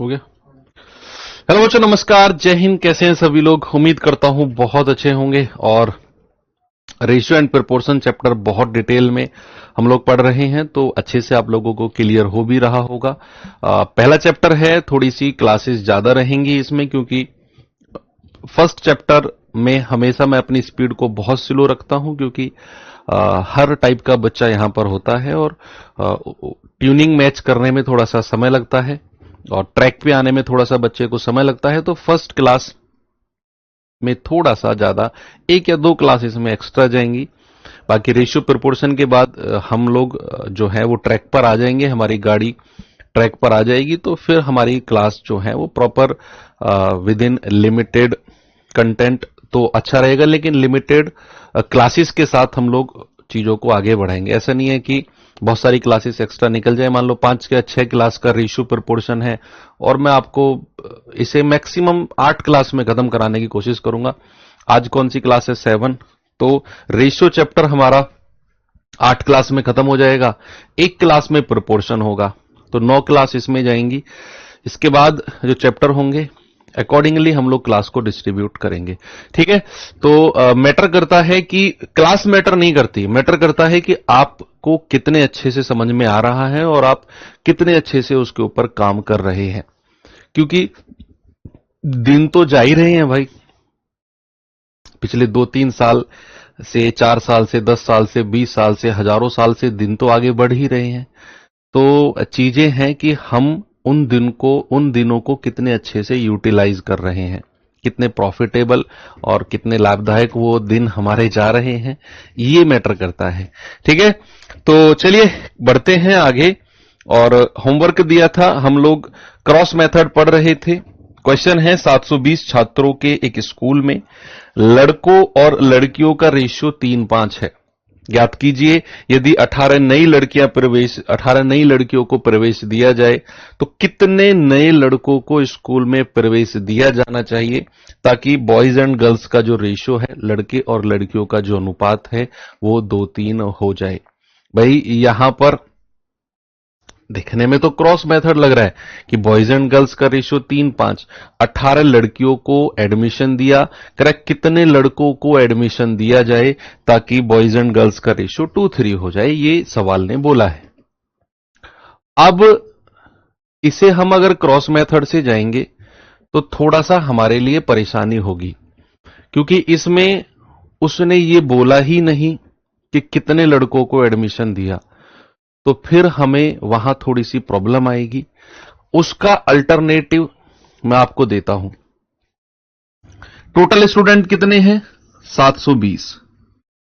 हो गया। हेलो बच्चों, नमस्कार, जय हिंद। कैसे हैं सभी लोग? उम्मीद करता हूं बहुत अच्छे होंगे। और रेशियो एंड प्रोपोर्शन चैप्टर बहुत डिटेल में हम लोग पढ़ रहे हैं, तो अच्छे से आप लोगों को क्लियर हो भी रहा होगा। पहला चैप्टर है, थोड़ी सी क्लासेस ज्यादा रहेंगी इसमें, क्योंकि फर्स्ट चैप्टर में हमेशा मैं अपनी स्पीड को बहुत स्लो रखता हूं, क्योंकि हर टाइप का बच्चा यहां पर होता है और ट्यूनिंग मैच करने में थोड़ा सा समय लगता है और ट्रैक पे आने में थोड़ा सा बच्चे को समय लगता है। तो फर्स्ट क्लास में थोड़ा सा ज्यादा, एक या दो क्लासेस में एक्स्ट्रा जाएंगी। बाकी रेशियो प्रोपोर्शन के बाद हम लोग जो है वो ट्रैक पर आ जाएंगे, हमारी गाड़ी ट्रैक पर आ जाएगी, तो फिर हमारी क्लास जो है वो proper with in limited content तो अच्छा रहेगा, लेकिन लिमिटेड क्लासेस के साथ हम लोग चीजों को आगे बढ़ाएंगे। ऐसा नहीं है कि बहुत सारी क्लासेस एक्स्ट्रा निकल जाए। मान लो 5 या 6 क्लास का रेशियो प्रोपोर्शन है और मैं आपको इसे मैक्सिमम 8 क्लास में खत्म कराने की कोशिश करूंगा। आज कौन सी क्लास है? 7। तो रेशियो चैप्टर हमारा 8 क्लास में खत्म हो जाएगा, एक क्लास में प्रोपोर्शन होगा, तो 9 क्लास इसमें जाएंगी। इसके बाद जो चैप्टर होंगे अकॉर्डिंगली हम लोग क्लास को डिस्ट्रीब्यूट करेंगे। ठीक है, तो मैटर करता है कि क्लास मैटर नहीं करती, मैटर करता है कि आपको कितने अच्छे से समझ में आ रहा है और आप कितने अच्छे से उसके ऊपर काम कर रहे हैं, क्योंकि दिन तो जा ही रहे हैं भाई। पिछले 2-3 साल से, 4 साल से, 10 साल से, 20 साल से, हजारों साल से दिन तो आगे बढ़ ही रहे हैं। तो चीजें हैं कि हम उन दिनों को कितने अच्छे से यूटिलाइज कर रहे हैं, कितने प्रॉफिटेबल और कितने लाभदायक वो दिन हमारे जा रहे हैं, ये मैटर करता है। ठीक है, तो चलिए बढ़ते हैं आगे। और होमवर्क दिया था, हम लोग क्रॉस मेथड पढ़ रहे थे। क्वेश्चन है 720 छात्रों के एक स्कूल में लड़कों और लड़कियों का रेशियो 3:5 है। ज्ञात कीजिए, यदि 18 नई लड़कियों को प्रवेश दिया जाए तो कितने नए लड़कों को स्कूल में प्रवेश दिया जाना चाहिए, ताकि बॉयज एंड गर्ल्स का जो रेशियो है, लड़के और लड़कियों का जो अनुपात है, वो 2-3 हो जाए। भाई यहां पर देखने में तो क्रॉस मेथड लग रहा है कि बॉयज एंड गर्ल्स का रेशियो 3:5, 18 लड़कियों को एडमिशन दिया, करेक्ट, कितने लड़कों को एडमिशन दिया जाए ताकि बॉयज एंड गर्ल्स का रेशियो 2:3 हो जाए, ये सवाल ने बोला है। अब इसे हम अगर क्रॉस मेथड से जाएंगे तो थोड़ा सा हमारे लिए परेशानी होगी, क्योंकि इसमें उसने ये बोला ही नहीं कि कितने लड़कों को एडमिशन दिया, तो फिर हमें वहां थोड़ी सी प्रॉब्लम आएगी। उसका अल्टरनेटिव मैं आपको देता हूं। टोटल स्टूडेंट कितने हैं? 720।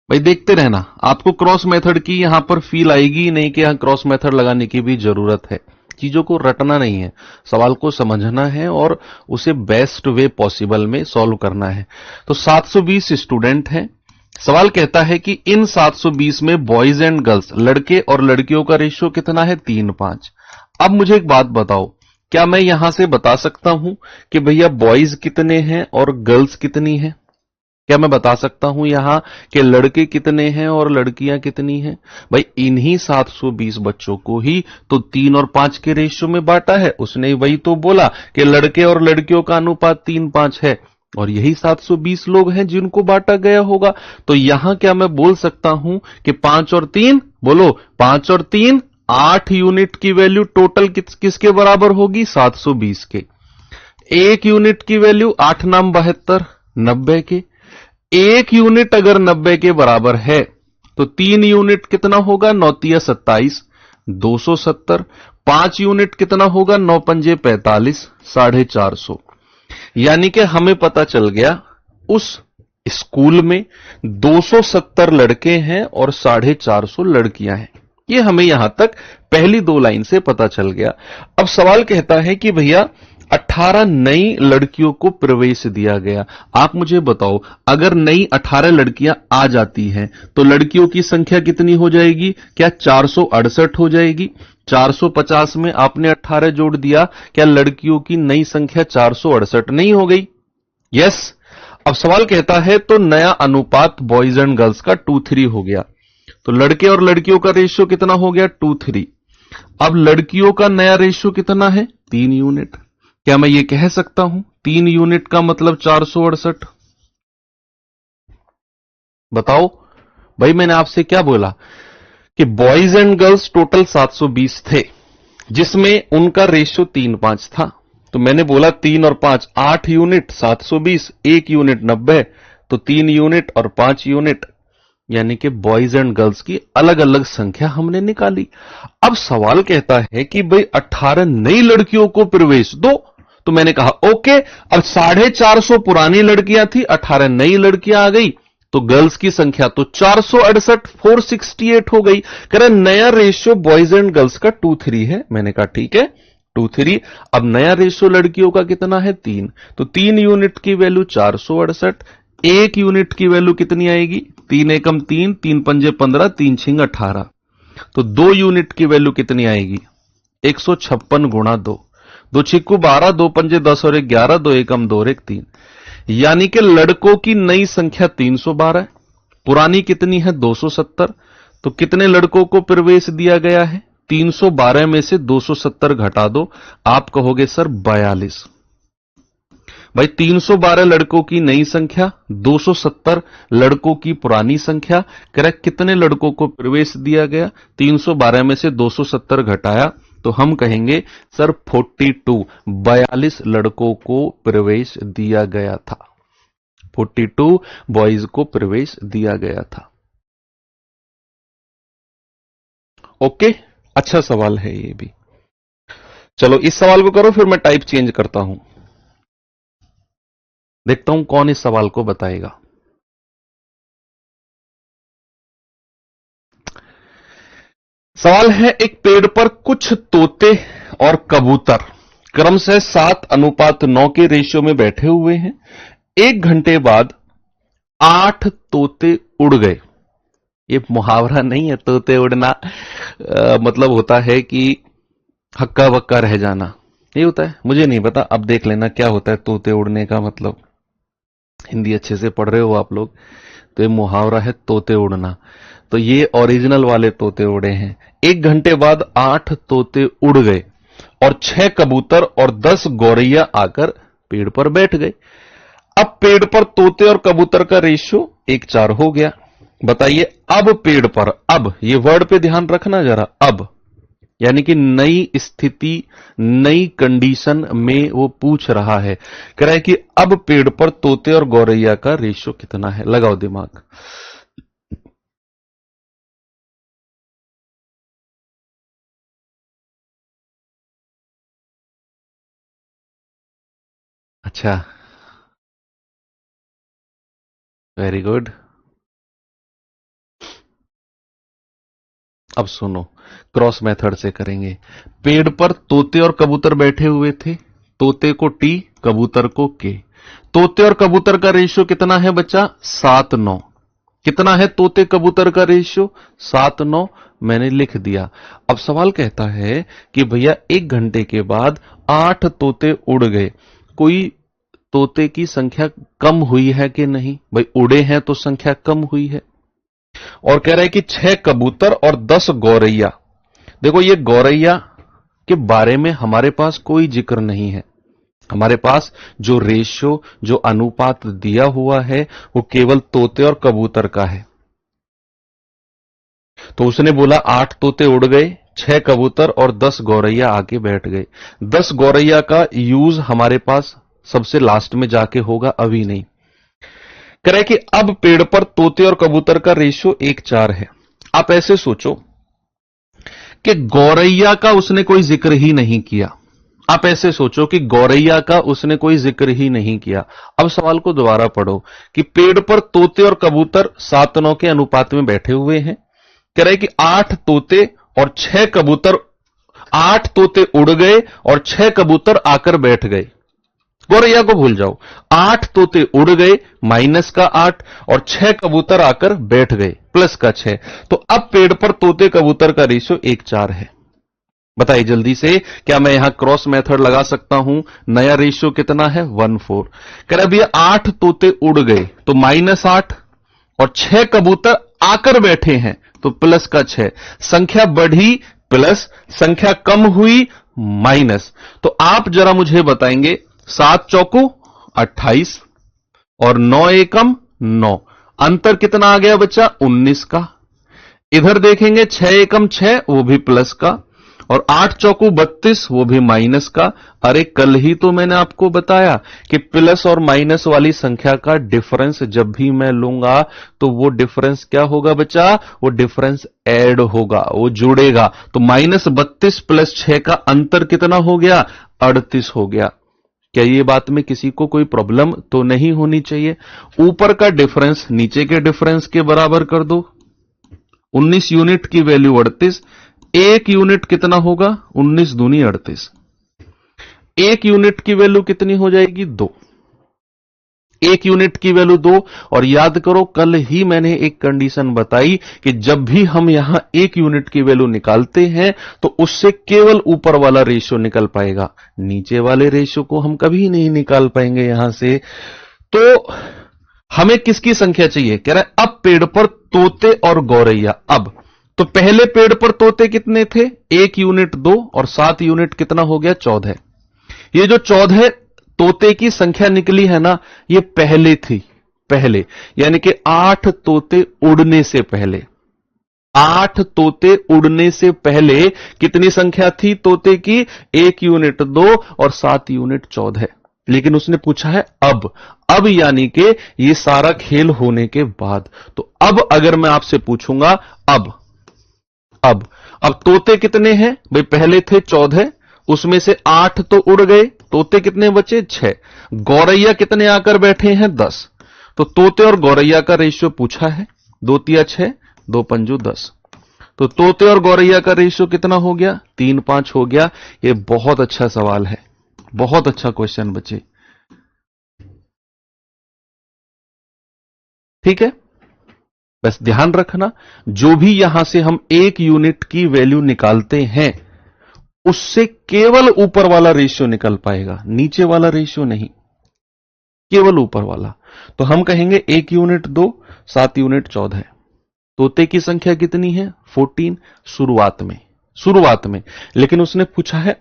भाई देखते रहना, आपको क्रॉस मेथड की यहां पर फील आएगी नहीं कि यहां क्रॉस मेथड लगाने की भी जरूरत है। चीजों को रटना नहीं है, सवाल को समझना है और उसे बेस्ट वे पॉसिबल में सॉल्व करना है। तो 720 स्टूडेंट हैं। सवाल कहता है कि इन 720 में बॉयज एंड गर्ल्स, लड़के और लड़कियों का रेशियो कितना है? 3:5। अब मुझे एक बात बताओ, क्या मैं यहां से बता सकता हूं कि भैया बॉयज कितने हैं और गर्ल्स कितनी हैं? क्या मैं बता सकता हूं यहां कि लड़के कितने हैं और लड़कियां कितनी हैं? भाई इन्हीं 720 बच्चों को ही तो 3 और 5 के रेशियो में बांटा है। उसने वही तो बोला कि लड़के और लड़कियों का अनुपात 3:5 है, और यही 720 लोग हैं जिनको बांटा गया होगा। तो यहां क्या मैं बोल सकता हूं कि 5 और 3, बोलो 5 और 3, 8 यूनिट की वैल्यू टोटल किसके बराबर होगी? 720 के। 1 यूनिट की वैल्यू 8 नाम 72, 90 के। 1 यूनिट अगर 90 के बराबर है तो 3 यूनिट कितना होगा? 9 27, 270। 5 यूनिट कितना होगा? 9 पंजे 45, 450। यानी कि हमें पता चल गया उस स्कूल में 270 लड़के हैं और 450 लड़कियां हैं। ये हमें यहां तक पहली 2 लाइन से पता चल गया। अब सवाल कहता है कि भैया 18 नई लड़कियों को प्रवेश दिया गया। आप मुझे बताओ, अगर नई 18 लड़कियां आ जाती हैं तो लड़कियों की संख्या कितनी हो जाएगी? क्या 468 हो जाएगी? 450 में आपने 18 जोड़ दिया, क्या लड़कियों की नई संख्या 468 नहीं हो गई? यस। अब सवाल कहता है तो नया अनुपात बॉयज एंड गर्ल्स का 2:3 हो गया, तो लड़के और लड़कियों का रेशियो कितना हो गया? 2:3। अब लड़कियों का नया रेशियो कितना है? 3 यूनिट। क्या मैं ये कह सकता हूं 3 यूनिट का मतलब 468? बताओ भाई, मैंने आपसे क्या बोला कि बॉयज एंड गर्ल्स टोटल 720 थे, जिसमें उनका रेशियो 3:5 था। तो मैंने बोला 3 और 5 8 यूनिट, 720, 1 यूनिट 90, तो 3 यूनिट और 5 यूनिट, यानी कि बॉयज एंड गर्ल्स की अलग अलग संख्या हमने निकाली। अब सवाल कहता है कि भाई 18 नई लड़कियों को प्रवेश दो। तो मैंने कहा ओके, अब 450 पुरानी लड़कियां थी, 18 नई लड़कियां आ गई, तो गर्ल्स की संख्या तो 468 468 हो गई। कह रहे नया रेशियो बॉयज एंड गर्ल्स का 2:3 है। मैंने कहा ठीक है 2:3। अब नया रेशियो लड़कियों का कितना है 3, तो 3 यूनिट की वैल्यू 468, 1 यूनिट की वैल्यू कितनी आएगी 3 एकम 3, 3 पंजे 15, 3 छिंग 18, तो 2 यूनिट की वैल्यू कितनी आएगी 156 गुणा 2, 2 छिक्कू 12, 2 पंजे 10 और 11, 2 एकम 2 और 1 3, यानी कि लड़कों की नई संख्या 312 है, पुरानी कितनी है 270। तो कितने लड़कों को प्रवेश दिया गया है 312 में से 270 घटा दो, आप कहोगे सर 42। भाई 312 लड़कों की नई संख्या, 270 लड़कों की पुरानी संख्या, करेक्ट, कितने लड़कों को प्रवेश दिया गया 312 में से 270 घटाया, तो हम कहेंगे सर 42 लड़कों को प्रवेश दिया गया था, 42 बॉयज को प्रवेश दिया गया था। ओके, अच्छा सवाल है ये भी। चलो इस सवाल को करो, फिर मैं टाइप चेंज करता हूं, देखता हूं कौन इस सवाल को बताएगा। सवाल है, एक पेड़ पर कुछ तोते और कबूतर क्रमशः 7:9 के रेशियो में बैठे हुए हैं। 1 घंटे बाद 8 तोते उड़ गए। ये मुहावरा नहीं है तोते उड़ना, मतलब होता है कि हक्का बक्का रह जाना, ये होता है, मुझे नहीं पता, अब देख लेना क्या होता है तोते उड़ने का मतलब। हिंदी अच्छे से पढ़ रहे हो आप लोग, तो ये मुहावरा है तोते उड़ना, तो ये ओरिजिनल वाले तोते उड़े हैं। 1 घंटे बाद 8 तोते उड़ गए और 6 कबूतर और 10 गौरैया आकर पेड़ पर बैठ गए। अब पेड़ पर तोते और कबूतर का रेशियो 1:4 हो गया। बताइए अब पेड़ पर, अब ये वर्ड पे ध्यान रखना जरा, अब यानी कि नई स्थिति नई कंडीशन में वो पूछ रहा है, कह रहा है कि अब पेड़ पर तोते और गौरैया का रेशियो कितना है। लगाओ दिमाग। अच्छा, वेरी गुड। अब सुनो, क्रॉस मेथड से करेंगे। पेड़ पर तोते और कबूतर बैठे हुए थे, तोते को टी, कबूतर को के। तोते और कबूतर का रेशियो कितना है बच्चा 7:9। कितना है तोते कबूतर का रेशियो 7:9, मैंने लिख दिया। अब सवाल कहता है कि भैया 1 घंटे के बाद 8 तोते उड़ गए, कोई तोते की संख्या कम हुई है कि नहीं? भाई उड़े हैं तो संख्या कम हुई है। और कह रहा है कि 6 कबूतर और 10 गौरैया। देखो ये गौरैया के बारे में हमारे पास कोई जिक्र नहीं है, हमारे पास जो रेशियो जो अनुपात दिया हुआ है वो केवल तोते और कबूतर का है। तो उसने बोला 8 तोते उड़ गए, 6 कबूतर और 10 गौरैया आके बैठ गए। 10 गौरैया का यूज हमारे पास सबसे लास्ट में जाके होगा, अभी नहीं। कह रहे कि अब पेड़ पर तोते और कबूतर का रेशियो 1:4 है। आप ऐसे सोचो कि गौरैया का उसने कोई जिक्र ही नहीं किया। आप ऐसे सोचो कि गौरैया का उसने कोई जिक्र ही नहीं किया। अब सवाल को दोबारा पढ़ो कि पेड़ पर तोते और कबूतर 7:9 के अनुपात में बैठे हुए हैं। कह रहे कि 8 तोते और 6 कबूतर, 8 तोते उड़ गए और 6 कबूतर आकर बैठ गए। गौरैया को भूल जाओ, 8 तोते उड़ गए माइनस का 8 और 6 कबूतर आकर बैठ गए प्लस का 6। तो अब पेड़ पर तोते कबूतर का रेशियो 1:4 है। बताइए जल्दी से, क्या मैं यहां क्रॉस मेथड लगा सकता हूं? नया रेशियो कितना है 1:4। कह रहा भैया 8 तोते उड़ गए तो -8 और 6 कबूतर आकर बैठे हैं तो प्लस का 6। संख्या बढ़ी प्लस, संख्या कम हुई माइनस। तो आप जरा मुझे बताएंगे 7 चौको 28 और 9 एकम 9, अंतर कितना आ गया बच्चा 19 का। इधर देखेंगे 6 एकम 6, वो भी प्लस का, और 8 चौको 32, वो भी माइनस का। अरे कल ही तो मैंने आपको बताया कि प्लस और माइनस वाली संख्या का डिफरेंस जब भी मैं लूंगा तो वो डिफरेंस क्या होगा बच्चा, वो डिफरेंस ऐड होगा, वो जुड़ेगा। तो -32 प्लस 6 का अंतर कितना हो गया 38 हो गया। क्या ये बात में किसी को कोई प्रॉब्लम तो नहीं होनी चाहिए। ऊपर का डिफरेंस नीचे के डिफरेंस के बराबर कर दो। 19 यूनिट की वैल्यू 38, एक यूनिट कितना होगा 19 दूनी 38, एक यूनिट की वैल्यू कितनी हो जाएगी 2, एक यूनिट की वैल्यू 2। और याद करो कल ही मैंने एक कंडीशन बताई कि जब भी हम यहां एक यूनिट की वैल्यू निकालते हैं तो उससे केवल ऊपर वाला रेशियो निकल पाएगा, नीचे वाले रेशियो को हम कभी नहीं निकाल पाएंगे यहां से। तो हमें किसकी संख्या चाहिए, कह रहा है अब पेड़ पर तोते और गौरैया। अब तो पहले पेड़ पर तोते कितने थे, 1 यूनिट 2 और 7 यूनिट कितना हो गया 14। ये जो 14 तोते की संख्या निकली है ना, ये पहले थी, पहले यानी कि 8 तोते उड़ने से पहले, 8 तोते उड़ने से पहले कितनी संख्या थी तोते की, 1 यूनिट 2 और 7 यूनिट 14। लेकिन उसने पूछा है अब यानी कि ये सारा खेल होने के बाद। तो अब अगर मैं आपसे पूछूंगा अब तोते कितने हैं भाई, पहले थे 14, उसमें से 8 तो उड़ गए, तोते कितने बचे 6, गौरैया कितने आकर बैठे हैं 10। तो तोते और गौरैया का रेशियो पूछा है, 2 तिया 6 2 पंजू 10। तो तोते और गौरैया का रेशियो कितना हो गया 3 5 हो गया। ये बहुत अच्छा सवाल है, बहुत अच्छा क्वेश्चन बच्चे, ठीक है। बस ध्यान रखना जो भी यहां से हम 1 यूनिट की वैल्यू निकालते हैं उससे केवल ऊपर वाला रेशियो निकल पाएगा, नीचे वाला रेशियो नहीं, केवल ऊपर वाला। तो हम कहेंगे 1 यूनिट 2 7 यूनिट 14। तोते की संख्या कितनी है 14 शुरुआत में, लेकिन उसने पूछा है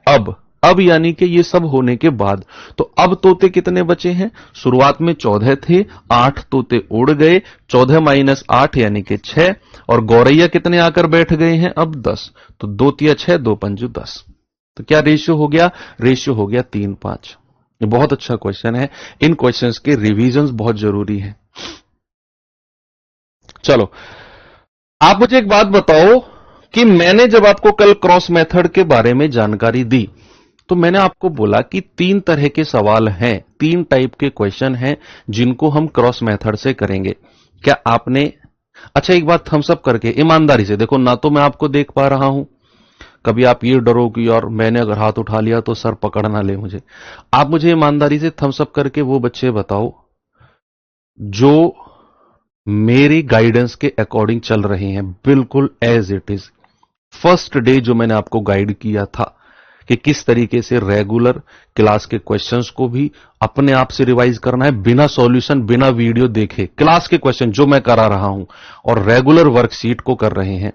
अब यानी कि ये सब होने के बाद। तो अब तोते कितने बचे हैं, शुरुआत में 14 थे, 8 तोते उड़ गए, 14 माइनस 8 यानी कि 6, और गौरैया कितने आकर बैठ गए हैं अब 10। तो 2 तिया 6 2 पंजू 10। तो क्या रेशियो हो गया, रेशियो हो गया 3 5। ये बहुत अच्छा क्वेश्चन है, इन क्वेश्चंस के रिवीजन बहुत जरूरी है। चलो आप मुझे एक बात बताओ कि मैंने जब आपको कल क्रॉस मेथड के बारे में जानकारी दी तो मैंने आपको बोला कि 3 तरह के सवाल हैं, 3 टाइप के क्वेश्चन हैं जिनको हम क्रॉस मेथड से करेंगे। क्या आपने, अच्छा एक बात थम्स अप करके ईमानदारी से देखो, ना तो मैं आपको देख पा रहा हूं, कभी आप ये डरो कि और मैंने अगर हाथ उठा लिया तो सर पकड़ ना ले मुझे। आप मुझे ईमानदारी से थम्स अप करके वो बच्चे बताओ जो मेरी गाइडेंस के अकॉर्डिंग चल रहे हैं, बिल्कुल as it is. First day जो मैंने आपको गाइड किया था कि किस तरीके से रेगुलर क्लास के क्वेश्चंस को भी अपने आप से रिवाइज करना है, बिना सॉल्यूशन बिना वीडियो देखे क्लास के क्वेश्चन जो मैं करा रहा हूं, और रेगुलर वर्कशीट को कर रहे हैं,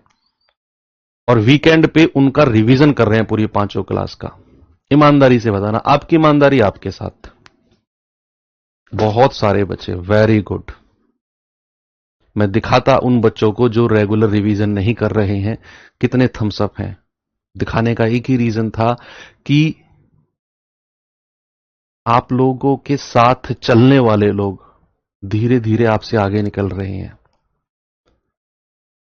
और वीकेंड पे उनका रिवीजन कर रहे हैं पूरी 5 क्लास का। ईमानदारी से बताना, आपकी ईमानदारी आपके साथ। बहुत सारे बच्चे, वेरी गुड। मैं दिखाता उन बच्चों को जो रेगुलर रिवीजन नहीं कर रहे हैं कितने थम्स अप हैं। दिखाने का एक ही रीजन था कि आप लोगों के साथ चलने वाले लोग धीरे धीरे आपसे आगे निकल रहे हैं,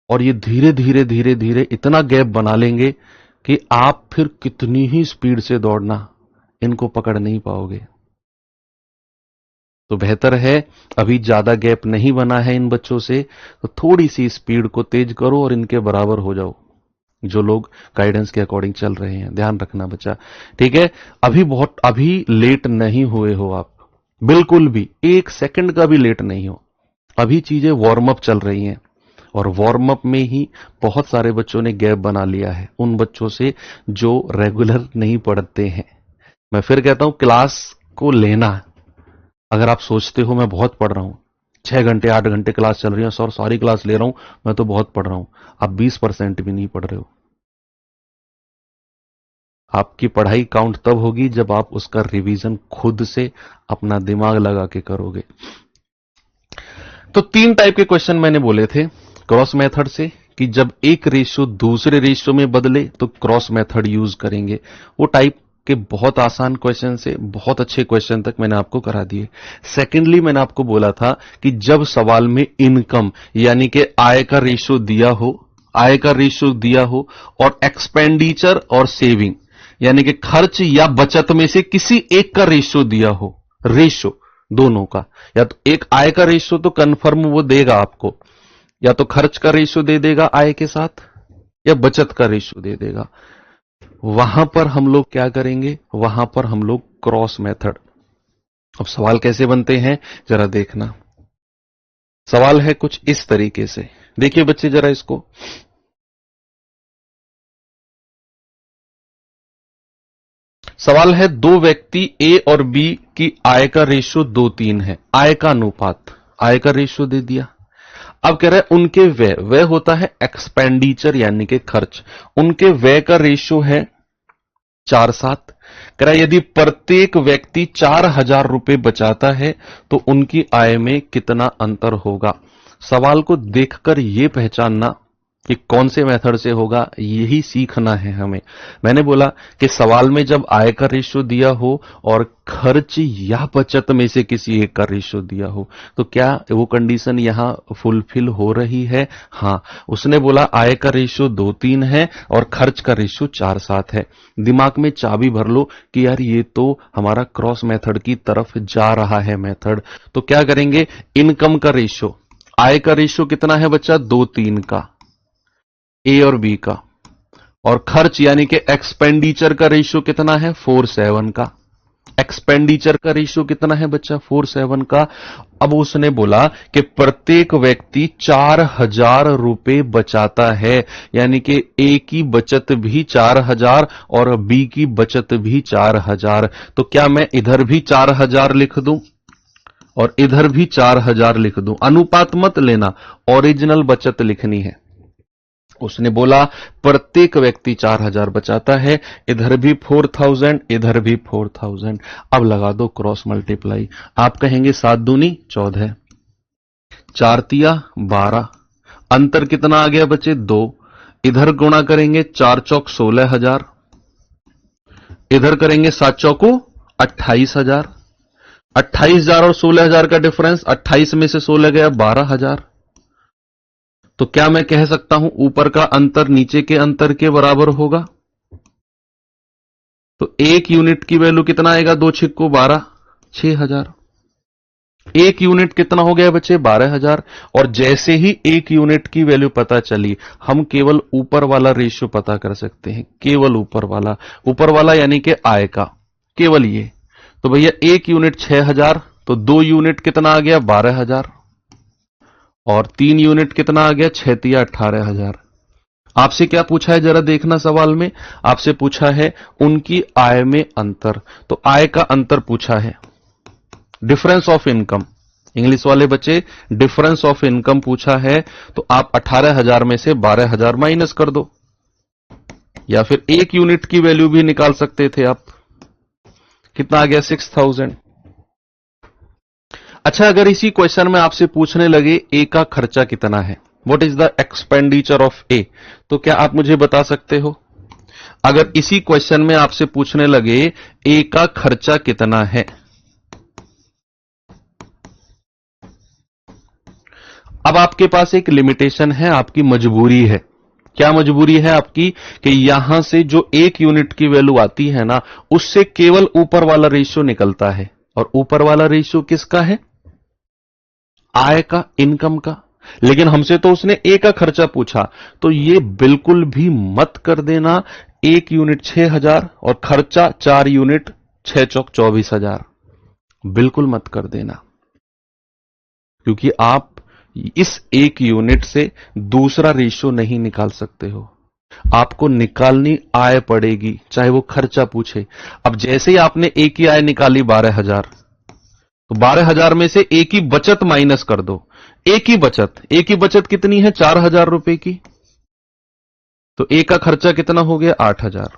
और ये धीरे धीरे धीरे धीरे इतना गैप बना लेंगे कि आप फिर कितनी ही स्पीड से दौड़ना, इनको पकड़ नहीं पाओगे। तो बेहतर है अभी ज्यादा गैप नहीं बना है इन बच्चों से, तो थोड़ी सी स्पीड को तेज करो और इनके बराबर हो जाओ जो लोग गाइडेंस के अकॉर्डिंग चल रहे हैं। ध्यान रखना बच्चा, ठीक है। अभी लेट नहीं हुए हो आप, बिल्कुल भी 1 सेकंड का भी लेट नहीं हो। अभी चीजें वार्म अप चल रही हैं, और वार्म अप में ही बहुत सारे बच्चों ने गैप बना लिया है, उन बच्चों से जो रेगुलर नहीं पढ़ते हैं। मैं फिर कहता हूं क्लास को लेना, अगर आप सोचते हो मैं बहुत पढ़ रहा हूं, 6 घंटे 8 घंटे क्लास चल रही है और सारी क्लास ले रहा हूं, मैं तो बहुत पढ़ रहा हूं, आप 20% भी नहीं पढ़ रहे हो। आपकी पढ़ाई काउंट तब होगी जब आप उसका रिवीजन खुद से अपना दिमाग लगा के करोगे। तो 3 टाइप के क्वेश्चन मैंने बोले थे क्रॉस मेथड से, कि जब एक रेशियो दूसरे रेशियो में बदले तो क्रॉस मेथड यूज करेंगे। वो टाइप के बहुत आसान क्वेश्चन से बहुत अच्छे क्वेश्चन तक मैंने आपको करा दिए। सेकेंडली मैंने आपको बोला था कि जब सवाल में इनकम यानी कि आय का रेशियो दिया हो और एक्सपेंडिचर और सेविंग यानी कि खर्च या बचत में से किसी एक का रेशियो दिया हो, रेशियो दोनों का, या तो एक आय का रेशियो तो कंफर्म वो देगा आपको, या तो खर्च का रेशियो दे देगा आय के साथ, या बचत का रेशियो दे देगा। वहां पर हम लोग क्या करेंगे, वहां पर हम लोग क्रॉस मेथड। अब सवाल कैसे बनते हैं जरा देखना। सवाल है कुछ इस तरीके से, देखिए बच्चे जरा इसको। सवाल है दो व्यक्ति ए और बी की आय का रेशियो 2:3 है, आय का अनुपात, आय का रेशियो दे दिया। अब कह रहा है उनके व्यय होता है एक्सपेंडिचर यानी कि खर्च, उनके व्यय का रेशियो है 4:7। कह रहा है यदि प्रत्येक व्यक्ति 4,000 रुपए बचाता है तो उनकी आय में कितना अंतर होगा। सवाल को देखकर यह पहचानना कि कौन से मेथड से होगा, यही सीखना है हमें। मैंने बोला कि सवाल में जब आय का रेशियो दिया हो और खर्च या बचत में से किसी एक का रेशियो दिया हो तो क्या वो कंडीशन यहां फुलफिल हो रही है? हां, उसने बोला आय का रेशियो 2:3 है और खर्च का रेशियो 4:7 है। दिमाग में चाबी भर लो कि यार ये तो हमारा क्रॉस मेथड की तरफ जा रहा है मेथड। तो क्या करेंगे, इनकम का रेशियो, आय का रेशियो कितना है बच्चा, 2:3 का, ए और बी का, और खर्च यानी कि एक्सपेंडिचर का रेशियो कितना है, 4:7 का। एक्सपेंडिचर का रेशियो कितना है बच्चा, 4:7 का। अब उसने बोला कि प्रत्येक व्यक्ति 4,000 रुपए बचाता है, यानी कि ए की बचत भी 4,000 और बी की बचत भी 4,000। तो क्या मैं इधर भी 4,000 लिख दूं और इधर भी 4,000 लिख दूं? अनुपात मत लेना, ओरिजिनल बचत लिखनी है। उसने बोला प्रत्येक व्यक्ति 4,000 बचाता है, इधर भी 4,000 इधर भी 4,000। अब लगा दो क्रॉस मल्टीप्लाई। आप कहेंगे 7 दूनी 14, 4 तिया 12, अंतर कितना आ गया बच्चे, 2। इधर गुणा करेंगे 4 चौक 16,000, इधर करेंगे 7 चौको 28,000। 28,000 और 16,000 का डिफरेंस, 28 में से 16 गया 12,000। तो क्या मैं कह सकता हूं ऊपर का अंतर नीचे के अंतर के बराबर होगा? तो एक यूनिट की वैल्यू कितना आएगा, 2 छिक्को 12, 6,000। एक यूनिट कितना हो गया बच्चे, 12,000। और जैसे ही एक यूनिट की वैल्यू पता चली, हम केवल ऊपर वाला रेशियो पता कर सकते हैं, केवल ऊपर वाला यानी कि आय का, केवल ये। तो भैया एक यूनिट 6,000, तो 2 यूनिट कितना आ गया, 12,000, और 3 यूनिट कितना आ गया, 6 तिया 18,000। आपसे क्या पूछा है जरा देखना सवाल में, आपसे पूछा है उनकी आय में अंतर। तो आय का अंतर पूछा है, डिफरेंस ऑफ इनकम, इंग्लिश वाले बच्चे डिफरेंस ऑफ इनकम पूछा है। तो आप 18,000 में से 12,000 माइनस कर दो, या फिर एक यूनिट की वैल्यू भी निकाल सकते थे आप। कितना आ गया, 6,000। अच्छा, अगर इसी क्वेश्चन में आपसे पूछने लगे ए का खर्चा कितना है, what is the expenditure of a, तो क्या आप मुझे बता सकते हो? अगर इसी क्वेश्चन में आपसे पूछने लगे ए का खर्चा कितना है, अब आपके पास एक लिमिटेशन है, आपकी मजबूरी है। क्या मजबूरी है आपकी? कि यहां से जो एक यूनिट की वैल्यू आती है ना, उससे केवल ऊपर वाला रेशियो निकलता है, और ऊपर वाला रेशियो किसका है, आय का, इनकम का। लेकिन हमसे तो उसने ए का खर्चा पूछा, तो ये बिल्कुल भी मत कर देना एक यूनिट 6,000 और खर्चा 4 यूनिट 6 चौक 24,000, बिल्कुल मत कर देना, क्योंकि आप इस एक यूनिट से दूसरा रेशियो नहीं निकाल सकते हो। आपको निकालनी आय पड़ेगी, चाहे वो खर्चा पूछे। अब जैसे ही आपने ए की आय निकाली 12,000, तो 12,000 में से ए की बचत माइनस कर दो। ए की बचत कितनी है, 4,000 रुपए की। तो ए का खर्चा कितना हो गया, 8,000।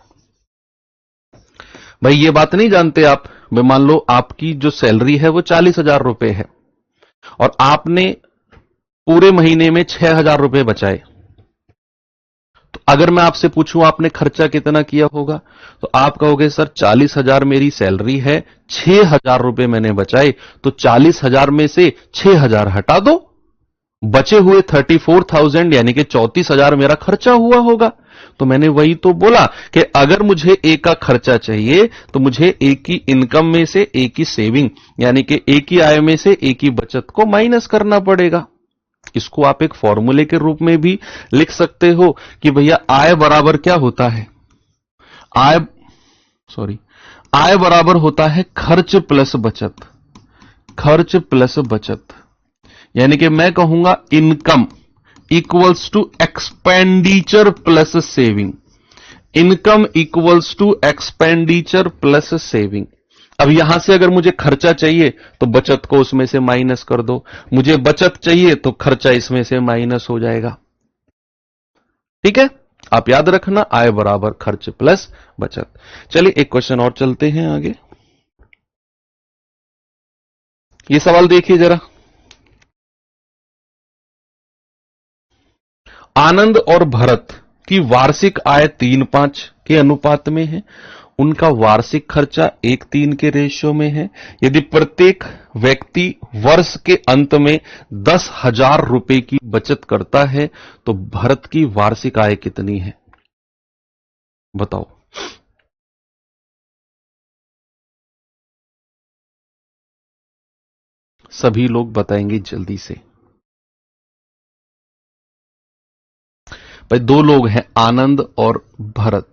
भाई ये बात नहीं जानते आप, भाई मान लो आपकी जो सैलरी है वो 40,000 रुपए है और आपने पूरे महीने में 6,000 रुपए बचाए, तो अगर मैं आपसे पूछूं आपने खर्चा कितना किया होगा, तो आप कहोगे सर 40,000 मेरी सैलरी है, 6,000 रुपए मैंने बचाए, तो 40,000 में से 6,000 हटा दो, बचे हुए 34,000 यानी कि 34,000 मेरा खर्चा हुआ होगा। तो मैंने वही तो बोला कि अगर मुझे ए का खर्चा चाहिए तो मुझे ए की इनकम में से ए की सेविंग यानी कि ए की आय में से ए की बचत को माइनस करना पड़ेगा। इसको आप एक फॉर्मूले के रूप में भी लिख सकते हो कि भैया आय बराबर क्या होता है, आय बराबर होता है खर्च प्लस बचत, खर्च प्लस बचत। यानी कि मैं कहूंगा income equals to expenditure plus saving, income equals to expenditure plus saving. अब यहां से अगर मुझे खर्चा चाहिए तो बचत को उसमें से माइनस कर दो, मुझे बचत चाहिए तो खर्चा इसमें से माइनस हो जाएगा। ठीक है, आप याद रखना आय बराबर खर्च प्लस बचत। चलिए एक क्वेश्चन और चलते हैं आगे। ये सवाल देखिए जरा, आनंद और भरत की वार्षिक आय 3:5 के अनुपात में है, उनका वार्षिक खर्चा 1:3 के रेशियो में है। यदि प्रत्येक व्यक्ति वर्ष के अंत में 10,000 रुपए की बचत करता है तो भरत की वार्षिक आय कितनी है, बताओ। सभी लोग बताएंगे जल्दी से। भाई दो लोग हैं, आनंद और भरत।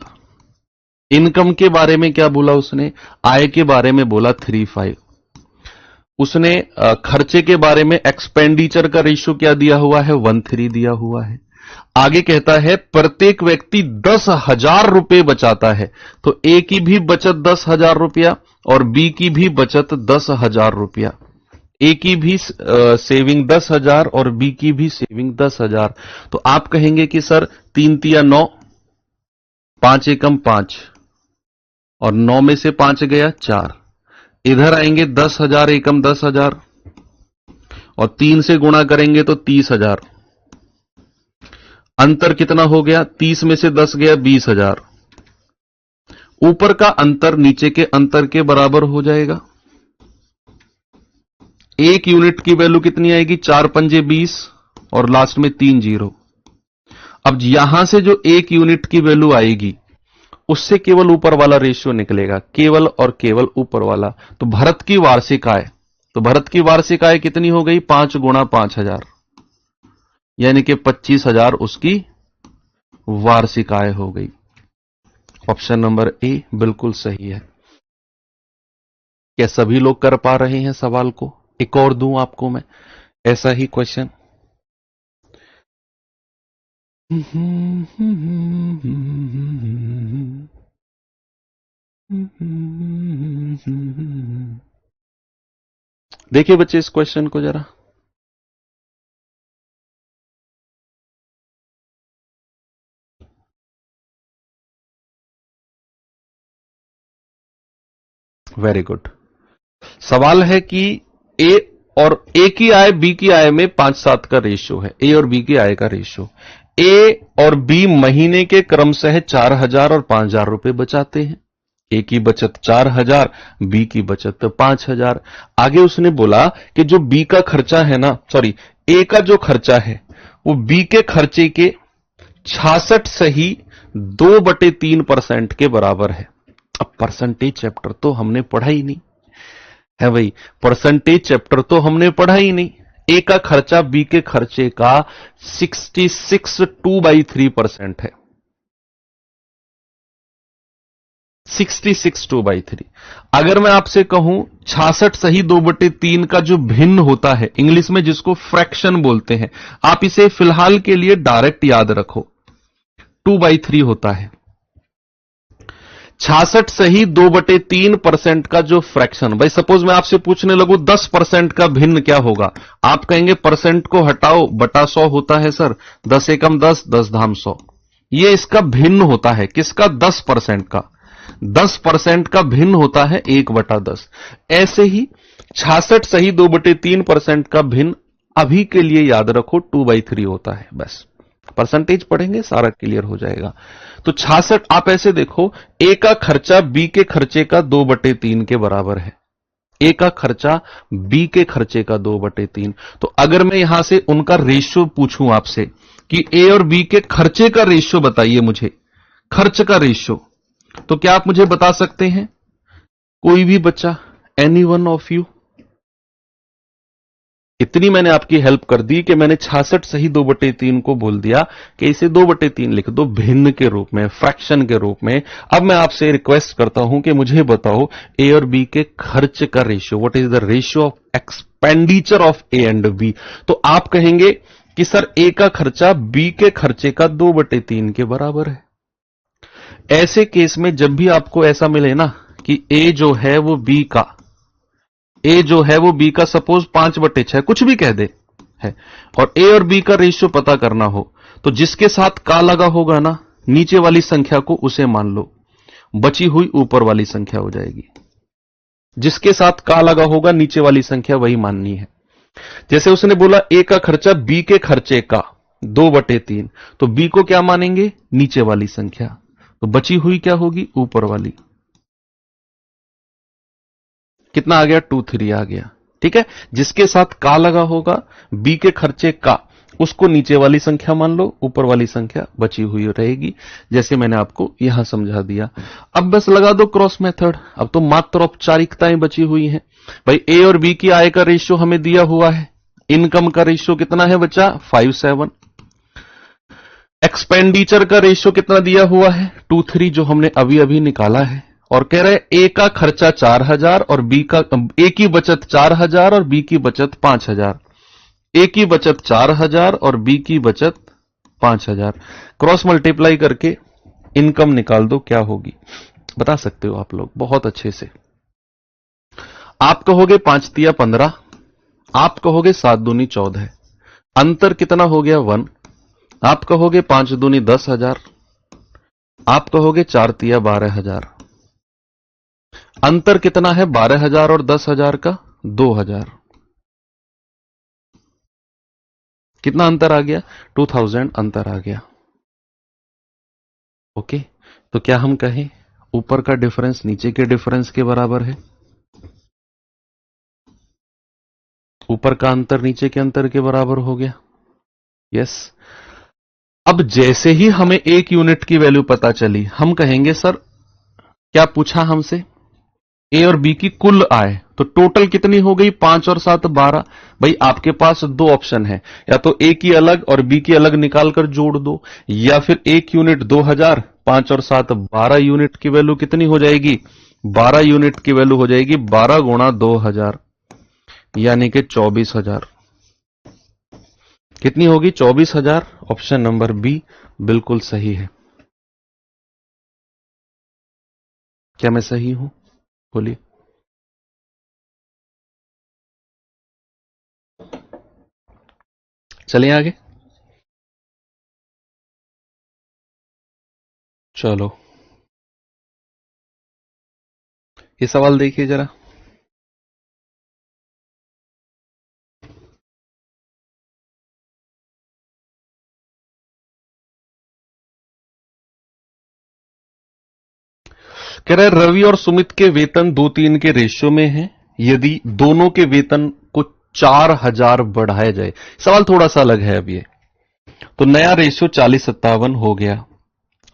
इनकम के बारे में क्या बोला उसने, आय के बारे में बोला 3:5। उसने खर्चे के बारे में एक्सपेंडिचर का रेशियो क्या दिया हुआ है, 1:3 दिया हुआ है। आगे कहता है प्रत्येक व्यक्ति 10,000 रुपए बचाता है, तो ए की भी बचत 10,000 रुपया और बी की भी बचत 10,000 रुपया, ए की भी सेविंग 10,000 और बी की भी सेविंग 10,000। तो आप कहेंगे कि सर 3 तिया 9, 5 एकम 5 और 9 में से 5 गया 4, इधर आएंगे 10,000 एकम 10,000 और 3 से गुणा करेंगे तो 30,000। अंतर कितना हो गया, 30 में से 10 गया 20,000। ऊपर का अंतर नीचे के अंतर के बराबर हो जाएगा। एक यूनिट की वैल्यू कितनी आएगी, 4 पंजे 20 और लास्ट में 3 जीरो। अब यहां से जो एक यूनिट की वैल्यू आएगी उससे केवल ऊपर वाला रेशियो निकलेगा, केवल और केवल ऊपर वाला। तो भरत की वार्षिक आय, तो भरत की वार्षिक आय कितनी हो गई, 5 गुणा 5,000 यानी कि 25,000 उसकी वार्षिक आय हो गई। ऑप्शन नंबर ए बिल्कुल सही है। क्या सभी लोग कर पा रहे हैं सवाल को? एक और दूं आपको मैं ऐसा ही क्वेश्चन। देखिए बच्चे इस क्वेश्चन को जरा, वेरी गुड। सवाल है कि ए और ए की आय बी की आय में 5:7 का रेशियो है, ए और बी की आय का रेशियो। ए और बी महीने के क्रमशः 4,000 और 5,000 रुपए बचाते हैं। ए की बचत 4,000, बी की बचत 5,000। आगे उसने बोला कि जो बी का खर्चा है ना, सॉरी ए का जो खर्चा है वो बी के खर्चे के 66 सही 2/3% के बराबर है। अब परसेंटेज चैप्टर तो हमने पढ़ा ही नहीं है भाई, परसेंटेज चैप्टर तो हमने पढ़ा ही नहीं। ए का खर्चा बी के खर्चे का 66 2/3% है, 66 2/3। अगर मैं आपसे कहूं 66 सही 2/3 का जो भिन्न होता है, इंग्लिश में जिसको फ्रैक्शन बोलते हैं, आप इसे फिलहाल के लिए डायरेक्ट याद रखो, 2/3 होता है। 66 सही 2/3% का जो फ्रैक्शन, भाई सपोज मैं आपसे पूछने लगूं 10% का भिन्न क्या होगा, आप कहेंगे परसेंट को हटाओ बटा 100 होता है सर, 10 एकम 10, 10 धाम 100। ये इसका भिन्न होता है, किसका, 10% का। 10% का भिन्न होता है 1/10। ऐसे ही 66 सही 2/3% का भिन्न अभी के लिए याद रखो 2/3 होता है। बस परसेंटेज पढ़ेंगे सारा क्लियर हो जाएगा। तो 66 आप ऐसे देखो, ए का खर्चा बी के खर्चे का 2/3 के बराबर है। ए का खर्चा बी के खर्चे का 2/3। तो अगर मैं यहां से उनका रेशियो पूछूं आपसे कि ए और बी के खर्चे का रेशियो बताइए मुझे, खर्च का रेशियो, तो क्या आप मुझे बता सकते हैं? कोई भी बच्चा, एनी वन ऑफ यू? इतनी मैंने आपकी हेल्प कर दी कि मैंने 66 सही 2/3 को बोल दिया कि इसे 2/3 लिख दो भिन्न के रूप में, फ्रैक्शन के रूप में। अब मैं आपसे रिक्वेस्ट करता हूं कि मुझे बताओ ए और बी के खर्च का ratio, what is the ratio of expenditure of A and B. तो आप कहेंगे कि सर ए का खर्चा बी के खर्चे का 2/3 के बराबर है। ऐसे केस में जब भी आपको ऐसा मिले ना कि ए जो है वो बी का, ए जो है वो बी का सपोज 5/6 कुछ भी कह दे है, और ए और बी का रेशियो पता करना हो, तो जिसके साथ का लगा होगा ना नीचे वाली संख्या को उसे मान लो, बची हुई ऊपर वाली संख्या हो जाएगी। जिसके साथ का लगा होगा नीचे वाली संख्या वही माननी है। जैसे उसने बोला ए का खर्चा बी के खर्चे का 2/3, तो बी को क्या मानेंगे? नीचे वाली संख्या। तो बची हुई क्या होगी? ऊपर वाली। कितना आ गया? 2-3 आ गया। ठीक है, जिसके साथ का लगा होगा बी के खर्चे का, उसको नीचे वाली संख्या मान लो, ऊपर वाली संख्या बची हुई रहेगी, जैसे मैंने आपको यहां समझा दिया। अब बस लगा दो क्रॉस मेथड। अब तो मात्र औपचारिकताएं बची हुई हैं। भाई ए और बी की आय का रेशियो हमें दिया हुआ है। इनकम का रेशियो कितना है बच्चा? 5-7। एक्सपेंडिचर का रेशियो कितना दिया हुआ है? 2-3, जो हमने अभी अभी निकाला है। और कह रहे ए का खर्चा 4000 और बी का, ए की बचत 4000 और बी की बचत 5000। ए की बचत 4000 और बी की बचत 5000। क्रॉस मल्टीप्लाई करके इनकम निकाल दो, क्या होगी बता सकते हो आप लोग बहुत अच्छे से। आप कहोगे 5 तिया 15, आप कहोगे 7 दूनी 14, अंतर कितना हो गया? 1। आप कहोगे 5 दूनी 10,000, आप कहोगे 4 तिया 12,000। अंतर कितना है 12,000 और 10,000 का? 2,000। कितना अंतर आ गया? 2000 अंतर आ गया। ओके, तो क्या हम कहें ऊपर का डिफरेंस नीचे के डिफरेंस के बराबर है? ऊपर का अंतर नीचे के अंतर के बराबर हो गया। यस। अब जैसे ही हमें एक यूनिट की वैल्यू पता चली, हम कहेंगे सर क्या पूछा हमसे? ए और बी की कुल आय, तो टोटल कितनी हो गई? 5 और 7 12। भाई आपके पास दो ऑप्शन है, या तो ए की अलग और बी की अलग निकालकर जोड़ दो, या फिर एक यूनिट 2000, 5 और 7 12 यूनिट की वैल्यू कितनी हो जाएगी? 12 यूनिट की वैल्यू हो जाएगी 12 गुणा 2000, यानी कि 24,000। कितनी होगी? 24,000। ऑप्शन नंबर बी बिल्कुल सही है। क्या मैं सही हूं? बोलिए। चलिए आगे। चलो ये सवाल देखिए जरा। कह रहे रवि और सुमित के वेतन 2-3 के रेशियो में है। यदि दोनों के वेतन को 4,000 बढ़ाया जाए, सवाल थोड़ा सा अलग है अब ये, तो नया रेशियो 40-57 हो गया।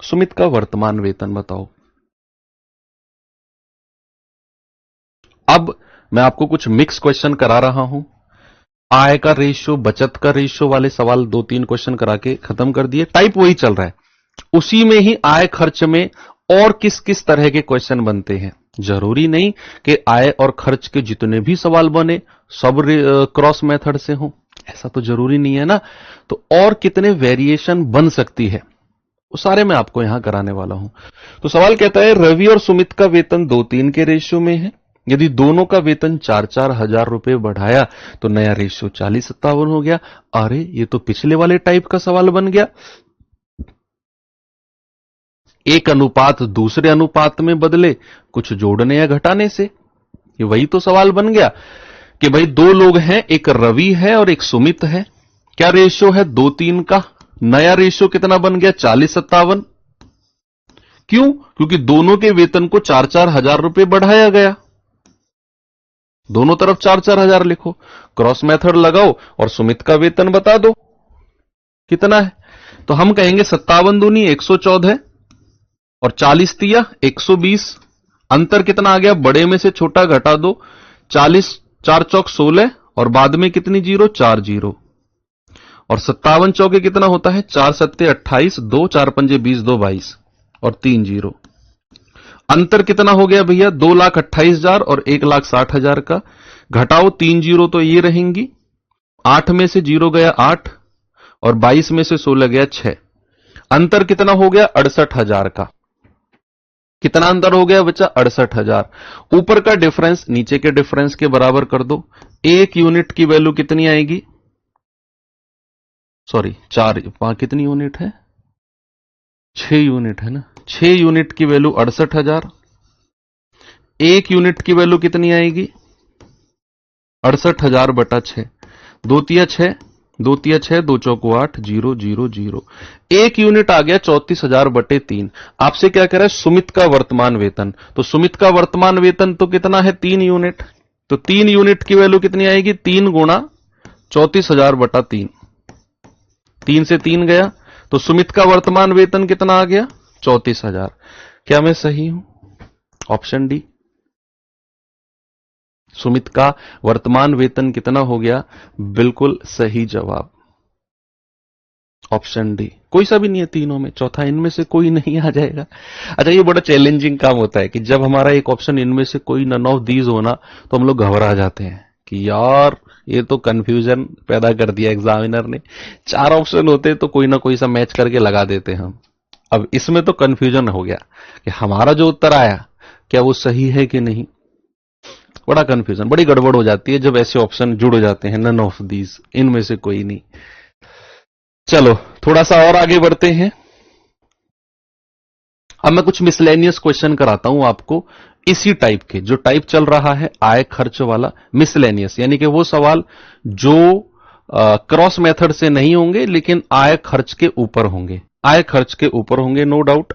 सुमित का वर्तमान वेतन बताओ। अब मैं आपको कुछ मिक्स क्वेश्चन करा रहा हूं। आय का रेशियो, बचत का रेशियो वाले सवाल 2-3 क्वेश्चन करा के खत्म कर दिए। टाइप वही चल रहा है, उसी में ही आय खर्च में और किस किस तरह के क्वेश्चन बनते हैं। जरूरी नहीं कि आय और खर्च के जितने भी सवाल बने सब क्रॉस मेथड से हो, ऐसा तो जरूरी नहीं है ना। तो और कितने वेरिएशन बन सकती है वो सारे मैं आपको यहां कराने वाला हूं। तो सवाल कहता है रवि और सुमित का वेतन 2-3 के रेशियो में है। यदि दोनों का वेतन 4-4 हजार रुपए बढ़ाया तो नया रेशियो 40-57 हो गया। अरे ये तो पिछले वाले टाइप का सवाल बन गया। एक अनुपात दूसरे अनुपात में बदले कुछ जोड़ने या घटाने से। ये वही तो सवाल बन गया कि भाई दो लोग हैं, एक रवि है और एक सुमित है। क्या रेशियो है? 2:3 का। नया रेशियो कितना बन गया? 40-57। क्यों? क्योंकि दोनों के वेतन को 4-4 हजार रुपए बढ़ाया गया। दोनों तरफ 4-4 हजार लिखो, क्रॉस मेथड लगाओ और सुमित का वेतन बता दो कितना है। तो हम कहेंगे 57 दूनी 114 और 40 तिया 120। अंतर कितना आ गया? बड़े में से छोटा घटा दो। 40 4 चौक 16 और बाद में कितनी जीरो? 4 जीरो। और 57 चौके कितना होता है? 4 सत्ते 28, 2 4 पंजे 20, 2 22 और 3 जीरो। अंतर कितना हो गया भैया? 2,28,000 और 1,60,000 का। घटाओ 3 जीरो तो ये रहेंगी। 8 में से जीरो गया 8 और 22 में से 16 गया 6। अंतर कितना हो गया? 68,000 का। कितना अंतर हो गया बच्चा? 68,000। ऊपर का डिफरेंस नीचे के डिफरेंस के बराबर कर दो। एक यूनिट की वैल्यू कितनी आएगी? सॉरी, 4 कितनी यूनिट है? 6 यूनिट है ना। 6 यूनिट की वैल्यू 68,000। एक यूनिट की वैल्यू कितनी आएगी? 68,000 बटा 6। 2 तिया 6, 2 तिया 6, 2 चौको 8, 0 0 0। एक यूनिट आ गया 34,000 बटे 3। आपसे क्या कह रहा है? सुमित का वर्तमान वेतन। तो सुमित का वर्तमान वेतन तो कितना है? 3 यूनिट। तो 3 यूनिट की वैल्यू कितनी आएगी? 3 गुणा 34,000 बटा 3। 3 से 3 गया तो सुमित का वर्तमान वेतन कितना आ गया? 34,000। क्या मैं सही हूं? Option D. सुमित का वर्तमान वेतन कितना हो गया? बिल्कुल सही जवाब, ऑप्शन डी। कोई सा भी नहीं है तीनों में, चौथा इनमें से कोई नहीं आ जाएगा। अच्छा, ये बड़ा चैलेंजिंग काम होता है कि जब हमारा एक ऑप्शन इनमें से कोई नन ऑफ दीज होना तो हम लोग घबरा जाते हैं कि यार ये तो कंफ्यूजन पैदा कर दिया एग्जामिनर ने। 4 ऑप्शन होते तो कोई ना कोई सा मैच करके लगा देते हम। अब इसमें तो कंफ्यूजन हो गया कि हमारा जो उत्तर आया क्या वो सही है कि नहीं। बड़ा कंफ्यूजन, बड़ी गड़बड़ हो जाती है जब ऐसे ऑप्शन जुड़ जाते हैं, नन ऑफ दीज, इनमें से कोई नहीं। चलो थोड़ा सा और आगे बढ़ते हैं। अब मैं कुछ मिसलेनियस क्वेश्चन कराता हूं आपको इसी टाइप के, जो टाइप चल रहा है आय खर्च वाला। मिसलेनियस यानी कि वो सवाल जो क्रॉस मेथड से नहीं होंगे लेकिन आय खर्च के ऊपर होंगे, आय खर्च के ऊपर होंगे, नो डाउट।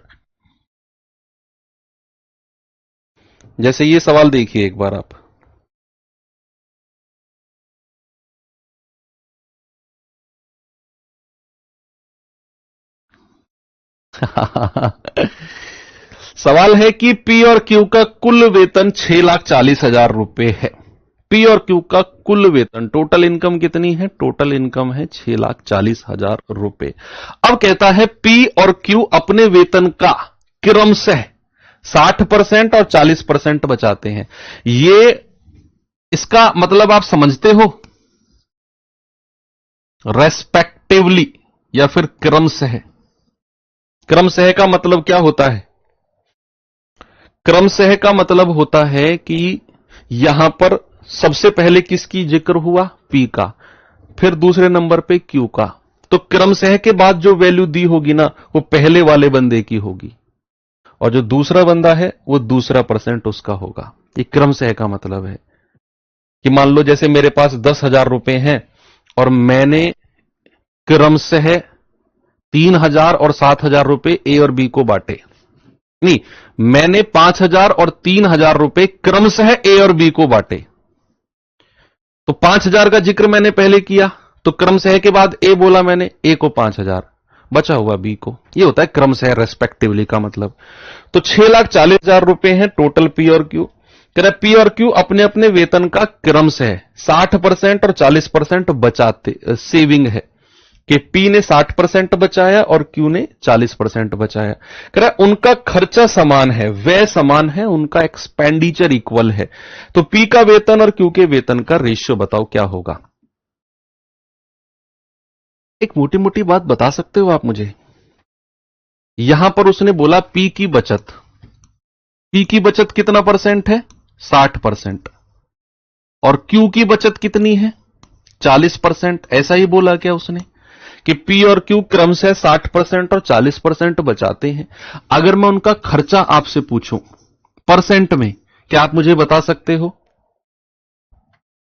जैसे ये सवाल देखिए एक बार आप। सवाल है कि पी और क्यू का कुल वेतन 6,40,000 रुपए है। पी और क्यू का कुल वेतन, टोटल इनकम कितनी है? टोटल इनकम है 6,40,000 रुपए। अब कहता है पी और क्यू अपने वेतन का क्रमशः 60% और 40% बचाते हैं। ये इसका मतलब आप समझते हो? रेस्पेक्टिवली या फिर क्रमशः। क्रमशः का मतलब क्या होता है? क्रमशः का मतलब होता है कि यहां पर सबसे पहले किसकी जिक्र हुआ? पी का, फिर दूसरे नंबर पे क्यू का। तो क्रमशः के बाद जो वैल्यू दी होगी ना वो पहले वाले बंदे की होगी और जो दूसरा बंदा है वो दूसरा परसेंट उसका होगा। ये क्रमशः का मतलब है कि मान लो जैसे मेरे पास 10,000 रुपए हैं और मैंने क्रमशः 3,000 और 7,000 रुपए ए और बी को बांटे। नहीं, मैंने 5,000 और 3,000 रुपए क्रमशः ए और बी को बांटे। तो 5,000 का जिक्र मैंने पहले किया तो क्रमशः के बाद ए बोला मैंने, ए को 5,000, बचा हुआ बी को। ये होता है क्रमशः रेस्पेक्टिवली का मतलब। तो 6,40,000 रुपए हैं टोटल पी और क्यू। कह रहा पी और क्यू अपने अपने वेतन का क्रमशः 60% और 40% बचाते, सेविंग है कि पी ने 60% बचाया और क्यू ने 40% बचाया। कह रहा उनका खर्चा समान है, व्यय समान है, उनका एक्सपेंडिचर इक्वल है। तो पी का वेतन और क्यू के वेतन का रेशियो बताओ क्या होगा। एक मोटी मोटी बात बता सकते हो आप मुझे? यहां पर उसने बोला पी की बचत, पी की बचत कितना परसेंट है? 60%। और क्यू की बचत कितनी है? 40%। ऐसा ही बोला क्या उसने कि पी और क्यू क्रमशः 60% और 40% बचाते हैं। अगर मैं उनका खर्चा आपसे पूछूं परसेंट में, क्या आप मुझे बता सकते हो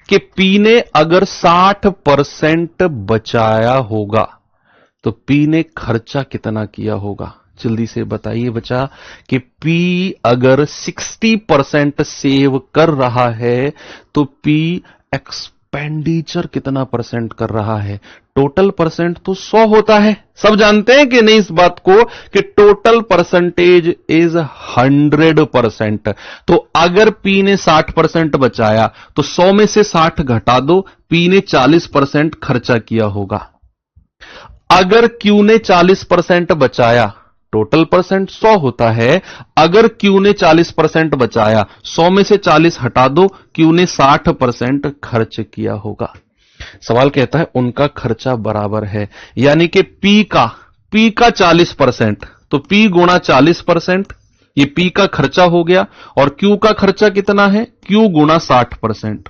कि पी ने अगर 60% बचाया होगा तो पी ने खर्चा कितना किया होगा? जल्दी से बताइए बच्चा कि पी अगर 60% सेव कर रहा है तो पी एक्सपेंडिचर कितना परसेंट कर रहा है? टोटल परसेंट तो 100 होता है, सब जानते हैं कि नहीं इस बात को कि टोटल परसेंटेज इज 100%। तो अगर पी ने 60% बचाया तो 100 में से 60 घटा दो, पी ने 40% खर्चा किया होगा। अगर क्यू ने 40% बचाया, टोटल परसेंट 100 होता है, अगर क्यू ने 40% बचाया, 100 में से 40 हटा दो, क्यू ने 60% खर्च किया होगा। सवाल कहता है उनका खर्चा बराबर है, यानी कि पी का 40%, तो पी गुणा 40%, ये पी का खर्चा हो गया, और क्यू का खर्चा कितना है? क्यू गुणा 60%,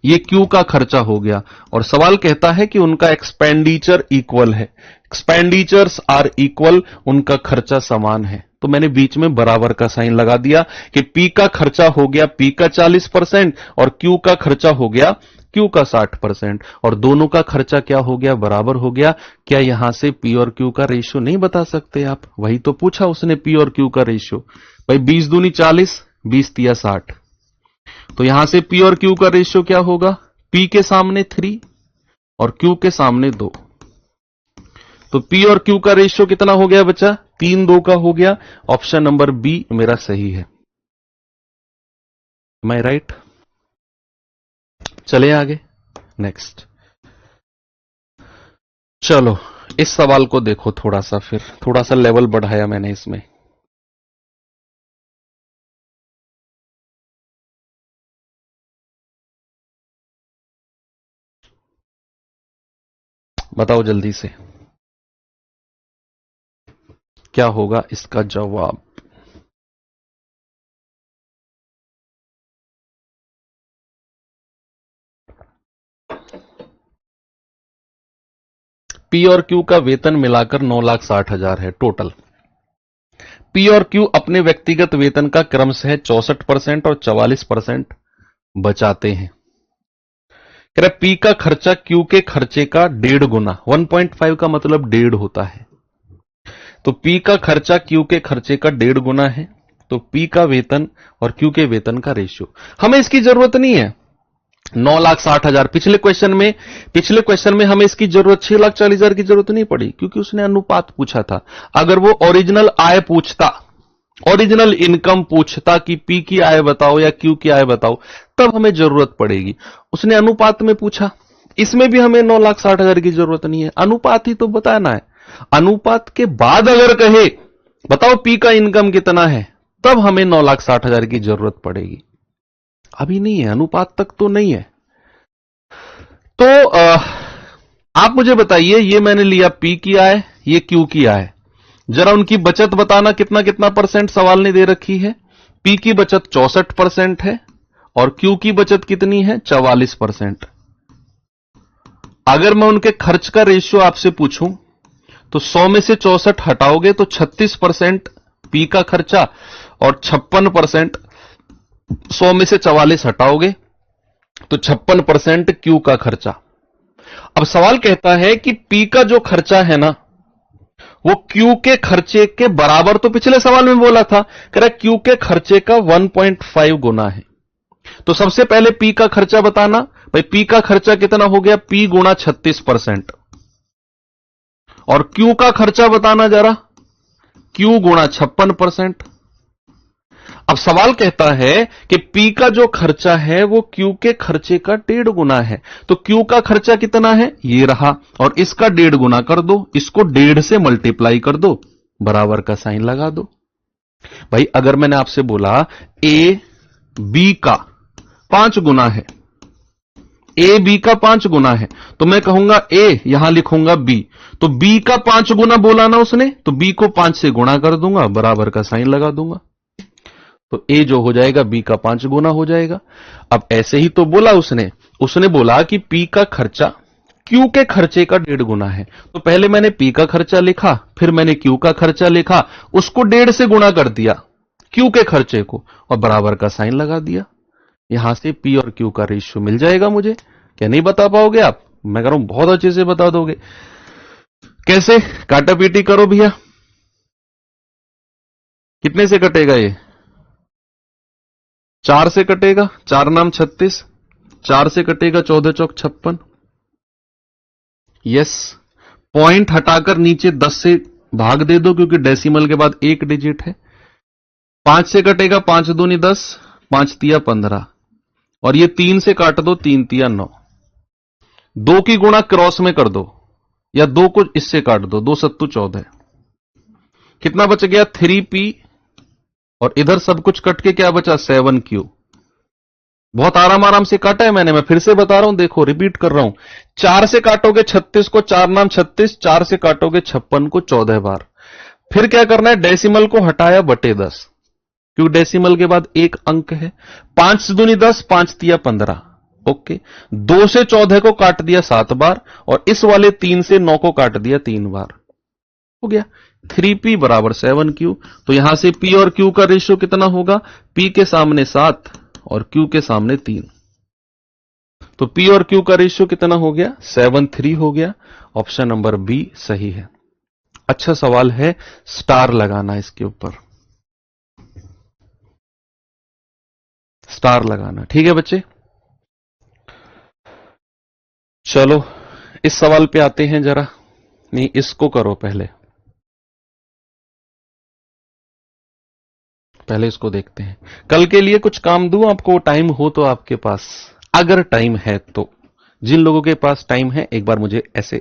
ये क्यू का खर्चा हो गया। और सवाल कहता है कि उनका एक्सपेंडिचर इक्वल है, एक्सपेंडिचर्स आर इक्वल, उनका खर्चा समान है। तो मैंने बीच में बराबर का साइन लगा दिया कि पी का खर्चा हो गया पी का 40% और क्यू का खर्चा हो गया क्यू का 60%, और दोनों का खर्चा क्या हो गया? बराबर हो गया। क्या यहां से पी और क्यू का रेशियो नहीं बता सकते आप? वही तो पूछा उसने, पी और क्यू का रेशियो। भाई 20 दूनी 40, 20 तिया 60, तो यहां से पी और क्यू का रेशियो क्या होगा? पी के सामने 3 और क्यू के सामने 2, तो पी और क्यू का रेशियो कितना हो गया बच्चा? 3-2 का हो गया। ऑप्शन नंबर बी मेरा सही है। एम आई राइट? चले आगे, नेक्स्ट। चलो इस सवाल को देखो थोड़ा सा, फिर थोड़ा सा लेवल बढ़ाया मैंने इसमें। बताओ जल्दी से क्या होगा इसका जवाब? पी और क्यू का वेतन मिलाकर 9,60,000 है टोटल। पी और क्यू अपने व्यक्तिगत वेतन का क्रमशः 64% और 44% बचाते हैं। कह रहा पी का खर्चा क्यू के खर्चे का 1.5 गुना, 1.5 का मतलब 1.5 होता है, तो पी का खर्चा क्यू के खर्चे का 1.5 गुना है। तो पी का वेतन और क्यू के वेतन का रेशियो, हमें इसकी जरूरत नहीं है। 9,60,000 पिछले क्वेश्चन में हमें इसकी जरूरत 6,40,000 की जरूरत नहीं पड़ी, क्योंकि उसने अनुपात पूछा था। अगर वो ओरिजिनल आय पूछता, ओरिजिनल इनकम पूछता कि पी की आय बताओ या क्यू की आय बताओ, तब हमें जरूरत पड़ेगी। उसने अनुपात में पूछा, इसमें भी हमें 9,60,000 की जरूरत नहीं है, अनुपात ही तो बताना है। अनुपात के बाद अगर कहे बताओ पी का इनकम कितना है, तब हमें 9,60,000 की जरूरत पड़ेगी, अभी नहीं है, अनुपात तक तो नहीं है। तो आप मुझे बताइए, ये मैंने लिया पी की आय, ये क्यू की आय, जरा उनकी बचत बताना कितना कितना परसेंट सवाल ने दे रखी है। पी की बचत 64% है और क्यू की बचत कितनी है? 44%। अगर मैं उनके खर्च का रेशियो आपसे पूछूं तो 100 में से 64 हटाओगे तो 36% पी का खर्चा और 56%, 100 में से 44 हटाओगे तो 56% क्यू का खर्चा। अब सवाल कहता है कि पी का जो खर्चा है ना वो क्यू के खर्चे के बराबर, तो पिछले सवाल में बोला था, कह रहा क्यू के खर्चे का 1.5 गुना है। तो सबसे पहले पी का खर्चा बताना। भाई पी का खर्चा कितना हो गया? पी गुणा 36%। और क्यू का खर्चा बताना जरा, क्यू गुणा 56%। अब सवाल कहता है कि पी का जो खर्चा है वो क्यू के खर्चे का 1.5 गुना है, तो क्यू का खर्चा कितना है? ये रहा, और इसका 1.5 गुना कर दो, इसको 1.5 से मल्टीप्लाई कर दो, बराबर का साइन लगा दो। भाई अगर मैंने आपसे बोला ए बी का 5 गुना है, ए बी का 5 गुना है, तो मैं कहूंगा ए, यहां लिखूंगा बी, तो बी का 5 गुना बोला ना उसने, तो बी को 5 से गुणा कर दूंगा, बराबर का साइन लगा दूंगा, तो ए जो हो जाएगा बी का 5 गुना हो जाएगा। अब ऐसे ही तो बोला उसने बोला कि पी का खर्चा Q के खर्चे का 1.5 गुना है। तो पहले मैंने P का खर्चा लिखा, फिर मैंने Q का खर्चा लिखा, उसको 1.5 से गुणा कर दिया Q के खर्चे को और बराबर का साइन लगा दिया। यहां से P और Q का रेशियो मिल जाएगा मुझे। क्या नहीं बता पाओगे आप? मैं कह रहा हूं बहुत अच्छे से बता दोगे। कैसे? काटा पीटी करो भैया। कितने से कटेगा ये? 4 से कटेगा। 4 नाम 36, 4 से कटेगा 14 चौक 56। यस, पॉइंट हटाकर नीचे 10 से भाग दे दो क्योंकि डेसिमल के बाद एक डिजिट है। 5 से कटेगा 5 दूनी 10, 5 तिया 15 और ये 3 से काट दो, 3 तिया 9। 2 की गुणा क्रॉस में कर दो या 2 को इससे काट दो, 2 सत्तू 14। कितना बच गया? 3P और इधर सब कुछ कट के क्या बचा? 7Q। बहुत आराम से काटा है मैंने, मैं फिर से बता रहा हूं, देखो रिपीट कर रहा हूं। 4 से काटोगे 36 को, 4 नाम 36, 4 से काटोगे 56 को 14 बार। फिर क्या करना है? डेसिमल को हटाया बटे 10 क्योंकि डेसिमल के बाद एक अंक है। 5 दूनी 10, 5 तिया 15। ओके, 2 से 14 को काट दिया 7 बार और इस वाले 3 से 9 को काट दिया 3 बार। हो गया 3P बराबर 7Q। तो यहां से P और Q का रेशियो कितना होगा? P के सामने 7 और Q के सामने 3। तो P और Q का रेशियो कितना हो गया? 7:3 हो गया। ऑप्शन नंबर बी सही है। अच्छा सवाल है, स्टार लगाना इसके ऊपर, स्टार लगाना। ठीक है बच्चे, चलो इस सवाल पे आते हैं जरा। नहीं, इसको करो पहले इसको देखते हैं। कल के लिए कुछ काम दूं आपको? टाइम हो तो आपके पास, अगर टाइम है तो। जिन लोगों के पास टाइम है एक बार मुझे ऐसे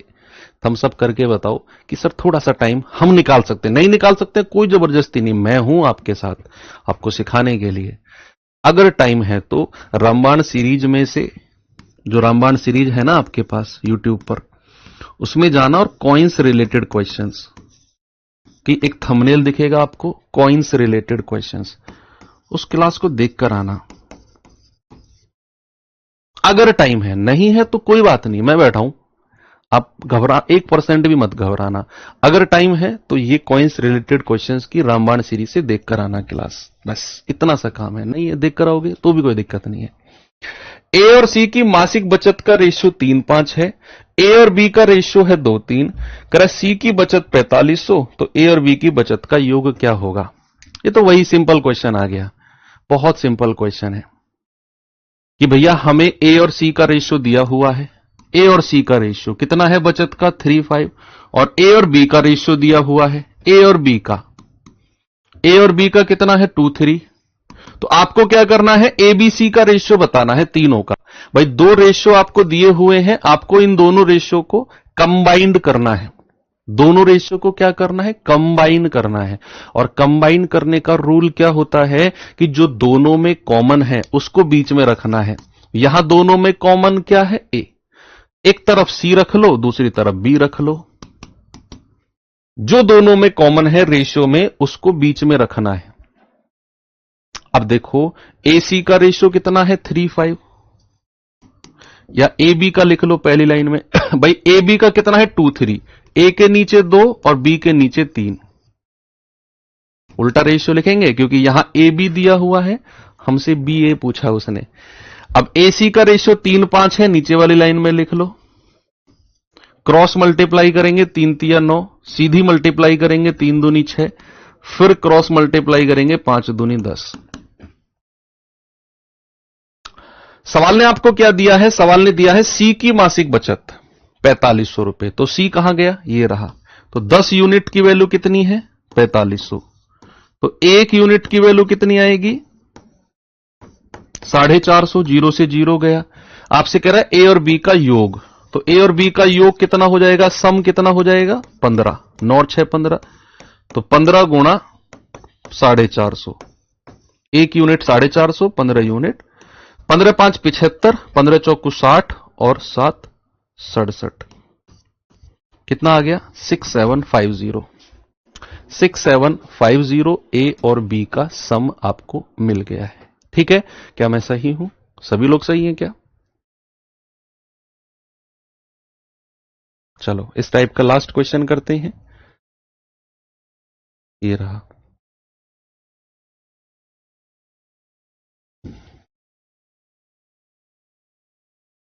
थम्स अप करके बताओ कि सर थोड़ा सा टाइम हम निकाल सकते हैं। नहीं निकाल सकते कोई जबरदस्ती नहीं, मैं हूं आपके साथ आपको सिखाने के लिए। अगर टाइम है तो रामबाण सीरीज में से, जो रामबाण सीरीज है ना आपके पास यूट्यूब पर, उसमें जाना और कॉइन्स रिलेटेड क्वेश्चंस की एक थंबनेल दिखेगा आपको, कॉइन्स रिलेटेड क्वेश्चंस, उस क्लास को देखकर आना। अगर टाइम है, नहीं है तो कोई बात नहीं, मैं बैठा हूं, आप घबरा 1% भी मत घबराना। अगर टाइम है तो ये कॉइन्स रिलेटेड क्वेश्चंस की रामबाण सीरीज से देखकर आना क्लास, बस इतना सा काम है। नहीं है देखकर आओगे तो भी कोई दिक्कत नहीं है। ए और सी की मासिक बचत का रेशियो 3-5 है। ए और बी का रेशियो है 2-3। कह सी की बचत 4500, तो ए और बी की बचत का योग क्या होगा? ये तो वही सिंपल क्वेश्चन आ गया, बहुत सिंपल क्वेश्चन है कि भैया हमें ए और सी का रेशियो दिया हुआ है। ए और सी का रेशियो कितना है बचत का? 3-5। और ए और बी का रेशियो दिया हुआ है, ए और बी का कितना है? 2-3। तो आपको क्या करना है? एबीसी का रेशियो बताना है तीनों का। भाई दो रेशियो आपको दिए हुए हैं, आपको इन दोनों रेशियो को कंबाइंड करना है। दोनों रेशियो को क्या करना है? कंबाइन करना है। और कंबाइन करने का रूल क्या होता है कि जो दोनों में कॉमन है उसको बीच में रखना है। यहां दोनों में कॉमन क्या है? ए। एक तरफ सी रख लो, दूसरी तरफ बी रख लो। जो दोनों में कॉमन है रेशियो में, उसको बीच में रखना है। अब देखो ए सी का रेशियो कितना है? 3-5। या ए बी का लिख लो पहली लाइन में भाई ए बी का कितना है? 2-3। ए के नीचे 2 और बी के नीचे 3। उल्टा रेशियो लिखेंगे क्योंकि यहां ए बी दिया हुआ है, हमसे बी ए पूछा उसने। अब ए सी का रेशियो 3-5 है, नीचे वाली लाइन में लिख लो। क्रॉस मल्टीप्लाई करेंगे 3-3 9, सीधी मल्टीप्लाई करेंगे 3 दूनी 6, फिर क्रॉस मल्टीप्लाई करेंगे 5 दूनी 10। सवाल ने आपको क्या दिया है? सवाल ने दिया है सी की मासिक बचत 4500 रुपए। तो सी कहां गया? ये रहा। तो 10 यूनिट की वैल्यू कितनी है? 4500। तो 1 यूनिट की वैल्यू कितनी आएगी? 450। जीरो से जीरो गया। आपसे कह रहा है ए और बी का योग। तो ए और बी का योग कितना हो जाएगा? सम कितना हो जाएगा? 15। 9 और 6 15। तो 15 गुणा 450। 1 यूनिट 450, 15 यूनिट, 15 5 75, 15 चौक 60 और 7 67। कितना आ गया? 6750। 6750 ए और बी का सम आपको मिल गया है। ठीक है, क्या मैं सही हूं? सभी लोग सही हैं क्या? चलो इस टाइप का लास्ट क्वेश्चन करते हैं। ये रहा,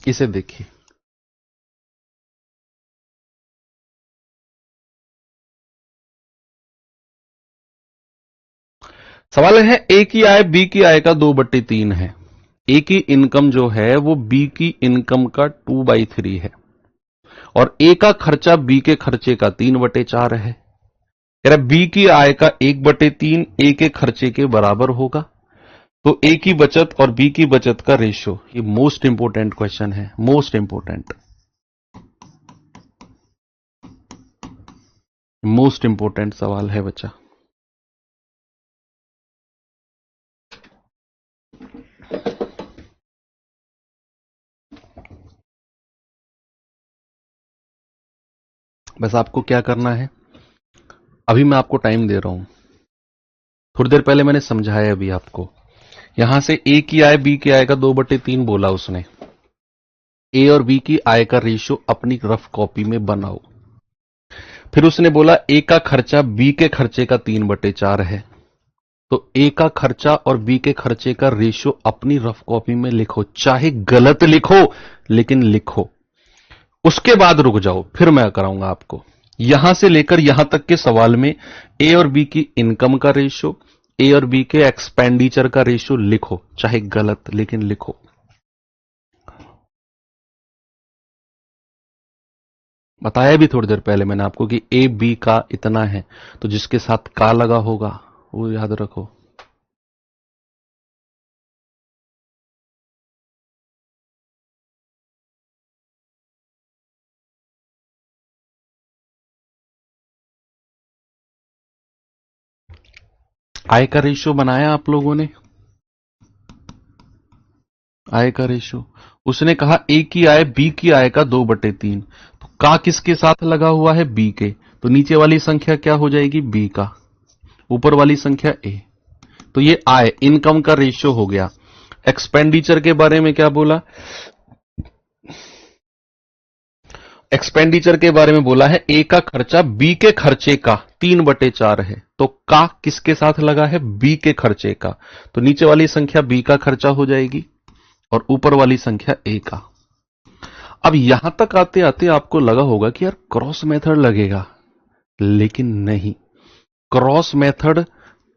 इसे देखिए। सवाल है ए की आय बी की आय का 2/3 है। ए की इनकम जो है वो बी की इनकम का 2/3 है और ए का खर्चा बी के खर्चे का 3/4 है। कह रहा बी की आय का 1/3 ए के खर्चे के बराबर होगा। तो ए की बचत और बी की बचत का रेशियो, ये मोस्ट इंपोर्टेंट क्वेश्चन है, मोस्ट इंपोर्टेंट सवाल है बच्चा। बस आपको क्या करना है, अभी मैं आपको टाइम दे रहा हूं, थोड़ी देर पहले मैंने समझाया अभी आपको। यहां से ए की आय बी की आय का 2/3 बोला उसने। ए और बी की आय का रेशियो अपनी रफ कॉपी में बनाओ। फिर उसने बोला ए का खर्चा बी के खर्चे का 3/4 है। तो ए का खर्चा और बी के खर्चे का रेशियो अपनी रफ कॉपी में लिखो, चाहे गलत लिखो लेकिन लिखो। उसके बाद रुक जाओ, फिर मैं कराऊंगा आपको। यहां से लेकर यहां तक के सवाल में ए और बी की इनकम का रेशियो, ए और बी के एक्सपेंडिचर का रेशियो लिखो, चाहे गलत लेकिन लिखो। बताया भी थोड़ी देर पहले मैंने आपको कि ए बी का इतना है, तो जिसके साथ का लगा होगा वो याद रखो। आय का रेशियो बनाया आप लोगों ने, आय का रेशियो। उसने कहा ए की आय बी की आय का 2/3, तो का किसके साथ लगा हुआ है, बी के, तो नीचे वाली संख्या क्या हो जाएगी, बी का, ऊपर वाली संख्या ए। तो ये आय इनकम का रेशियो हो गया। एक्सपेंडिचर के बारे में क्या बोला, एक्सपेंडिचर के बारे में बोला है ए का खर्चा बी के खर्चे का 3/4 है। तो का किसके साथ लगा है, बी के खर्चे का, तो नीचे वाली संख्या बी का खर्चा हो जाएगी और ऊपर वाली संख्या ए का। अब यहां तक आते आते आपको लगा होगा कि यार क्रॉस मेथड लगेगा, लेकिन नहीं। क्रॉस मेथड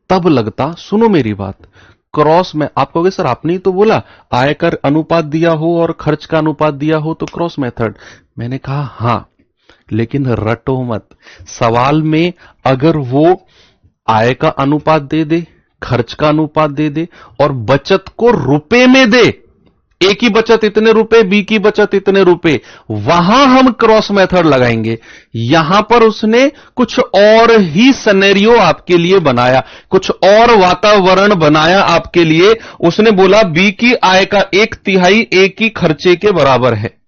तब लगता, सुनो मेरी बात, क्रॉस में आप कहोगे सर आपने ही तो बोला आय का अनुपात दिया हो और खर्च का अनुपात दिया हो तो क्रॉस मेथड। मैंने कहा हां, लेकिन रटो मत। सवाल में अगर वो आय का अनुपात दे दे, खर्च का अनुपात दे दे और बचत को रुपए में दे, ए की बचत इतने रुपए, बी की बचत इतने रुपए, वहां हम क्रॉस मेथड लगाएंगे। यहां पर उसने कुछ और ही सिनेरियो आपके लिए बनाया, कुछ और वातावरण बनाया आपके लिए। उसने बोला बी की आय का 1/3 ए की खर्चे के बराबर है।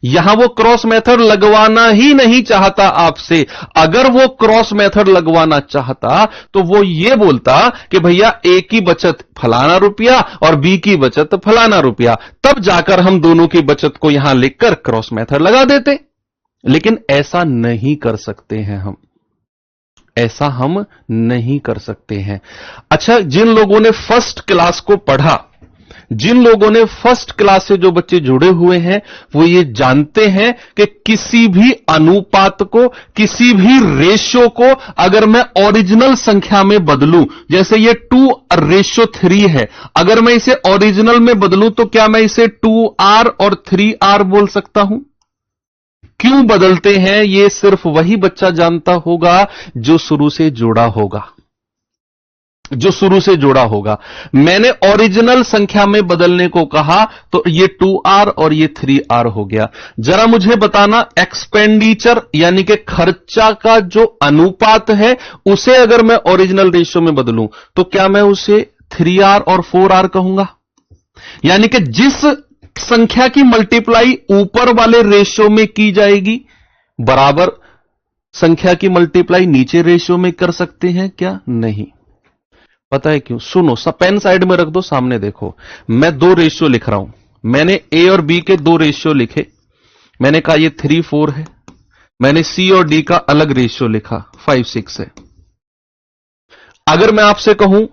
यहां वो क्रॉस मेथड लगवाना ही नहीं चाहता आपसे। अगर वो क्रॉस मेथड लगवाना चाहता तो वो ये बोलता कि भैया ए की बचत फलाना रुपया और बी की बचत फलाना रुपया, तब जाकर हम दोनों की बचत को यहां लिखकर क्रॉस मेथड लगा देते। लेकिन ऐसा नहीं कर सकते हैं हम, ऐसा हम नहीं कर सकते हैं। अच्छा, जिन लोगों ने फर्स्ट क्लास को पढ़ा, जिन लोगों ने फर्स्ट क्लास से जो बच्चे जुड़े हुए हैं वो ये जानते हैं कि किसी भी अनुपात को, किसी भी रेशियो को अगर मैं ओरिजिनल संख्या में बदलूं, जैसे ये 2:3 है, अगर मैं इसे ओरिजिनल में बदलूं तो क्या मैं इसे 2R और 3R बोल सकता हूं? क्यों बदलते हैं ये सिर्फ वही बच्चा जानता होगा जो शुरू से जुड़ा होगा, जो शुरू से जुड़ा होगा। मैंने ओरिजिनल संख्या में बदलने को कहा तो ये 2R और ये 3R हो गया। जरा मुझे बताना, एक्सपेंडिचर यानी कि खर्चा का जो अनुपात है उसे अगर मैं ओरिजिनल रेशियो में बदलूं तो क्या मैं उसे 3R और 4R कहूंगा? यानी कि जिस संख्या की मल्टीप्लाई ऊपर वाले रेशियो में की जाएगी, बराबर संख्या की मल्टीप्लाई नीचे रेशियो में कर सकते हैं क्या? नहीं। पता है क्यों? सुनो, पेन साइड में रख दो, सामने देखो। मैं 2 रेशियो लिख रहा हूं। मैंने ए और बी के 2 रेशियो लिखे। मैंने कहा ये 3:4 है मैंने सी और डी का अलग रेशियो लिखा 5:6 है। अगर मैं आपसे कहूं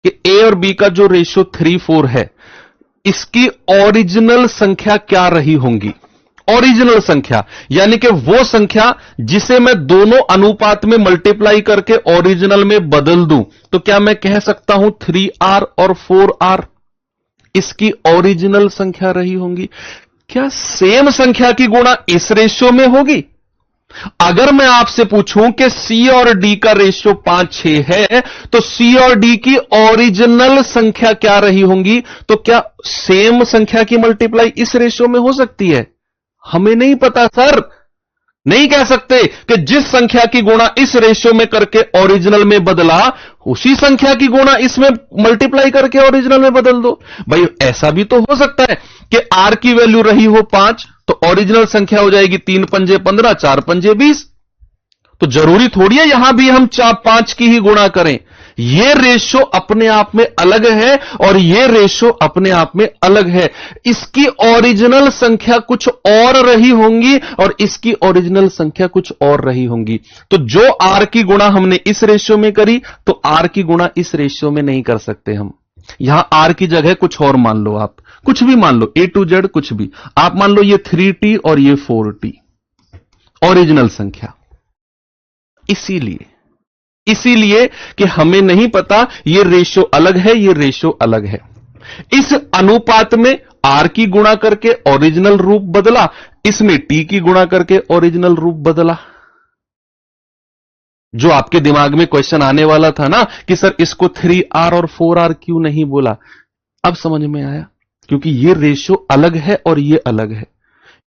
कि ए और बी का जो रेशियो 3:4 है, इसकी ओरिजिनल संख्या क्या रही होंगी? ओरिजिनल संख्या यानी कि वो संख्या जिसे मैं दोनों अनुपात में मल्टीप्लाई करके ओरिजिनल में बदल दूं, तो क्या मैं कह सकता हूं 3R और 4R इसकी ओरिजिनल संख्या रही होंगी? क्या सेम संख्या की गुणा इस रेशियो में होगी? अगर मैं आपसे पूछूं कि सी और डी का रेशियो 5:6 है, तो सी और डी की ओरिजिनल संख्या क्या रही होंगी? तो क्या सेम संख्या की मल्टीप्लाई इस रेशियो में हो सकती है? हमें नहीं पता सर, नहीं कह सकते कि जिस संख्या की गुणा इस रेशियो में करके ओरिजिनल में बदला, उसी संख्या की गुणा इसमें मल्टीप्लाई करके ओरिजिनल में बदल दो। भाई ऐसा भी तो हो सकता है कि आर की वैल्यू रही हो 5, तो ओरिजिनल संख्या हो जाएगी 3 पंजे 15, 4 पंजे 20। तो जरूरी थोड़ी है यहां भी हम 5 की ही गुणा करें। यह रेशियो अपने आप में अलग है और यह रेशियो अपने आप में अलग है। इसकी ओरिजिनल संख्या कुछ और रही होंगी और इसकी ओरिजिनल संख्या कुछ और रही होंगी। तो जो आर की गुणा हमने इस रेशियो में करी, तो आर की गुणा इस रेशियो में नहीं कर सकते हम। यहां आर की जगह कुछ और मान लो, आप कुछ भी मान लो, A to Z कुछ भी आप मान लो, ये 3T और ये 4T ओरिजिनल संख्या। इसीलिए कि हमें नहीं पता ये रेशियो अलग है, ये रेशियो अलग है। इस अनुपात में आर की गुणा करके ओरिजिनल रूप बदला, इसमें टी की गुणा करके ओरिजिनल रूप बदला। जो आपके दिमाग में क्वेश्चन आने वाला था ना कि सर इसको 3R और 4R क्यों नहीं बोला, अब समझ में आया। क्योंकि ये रेशियो अलग है और ये अलग है।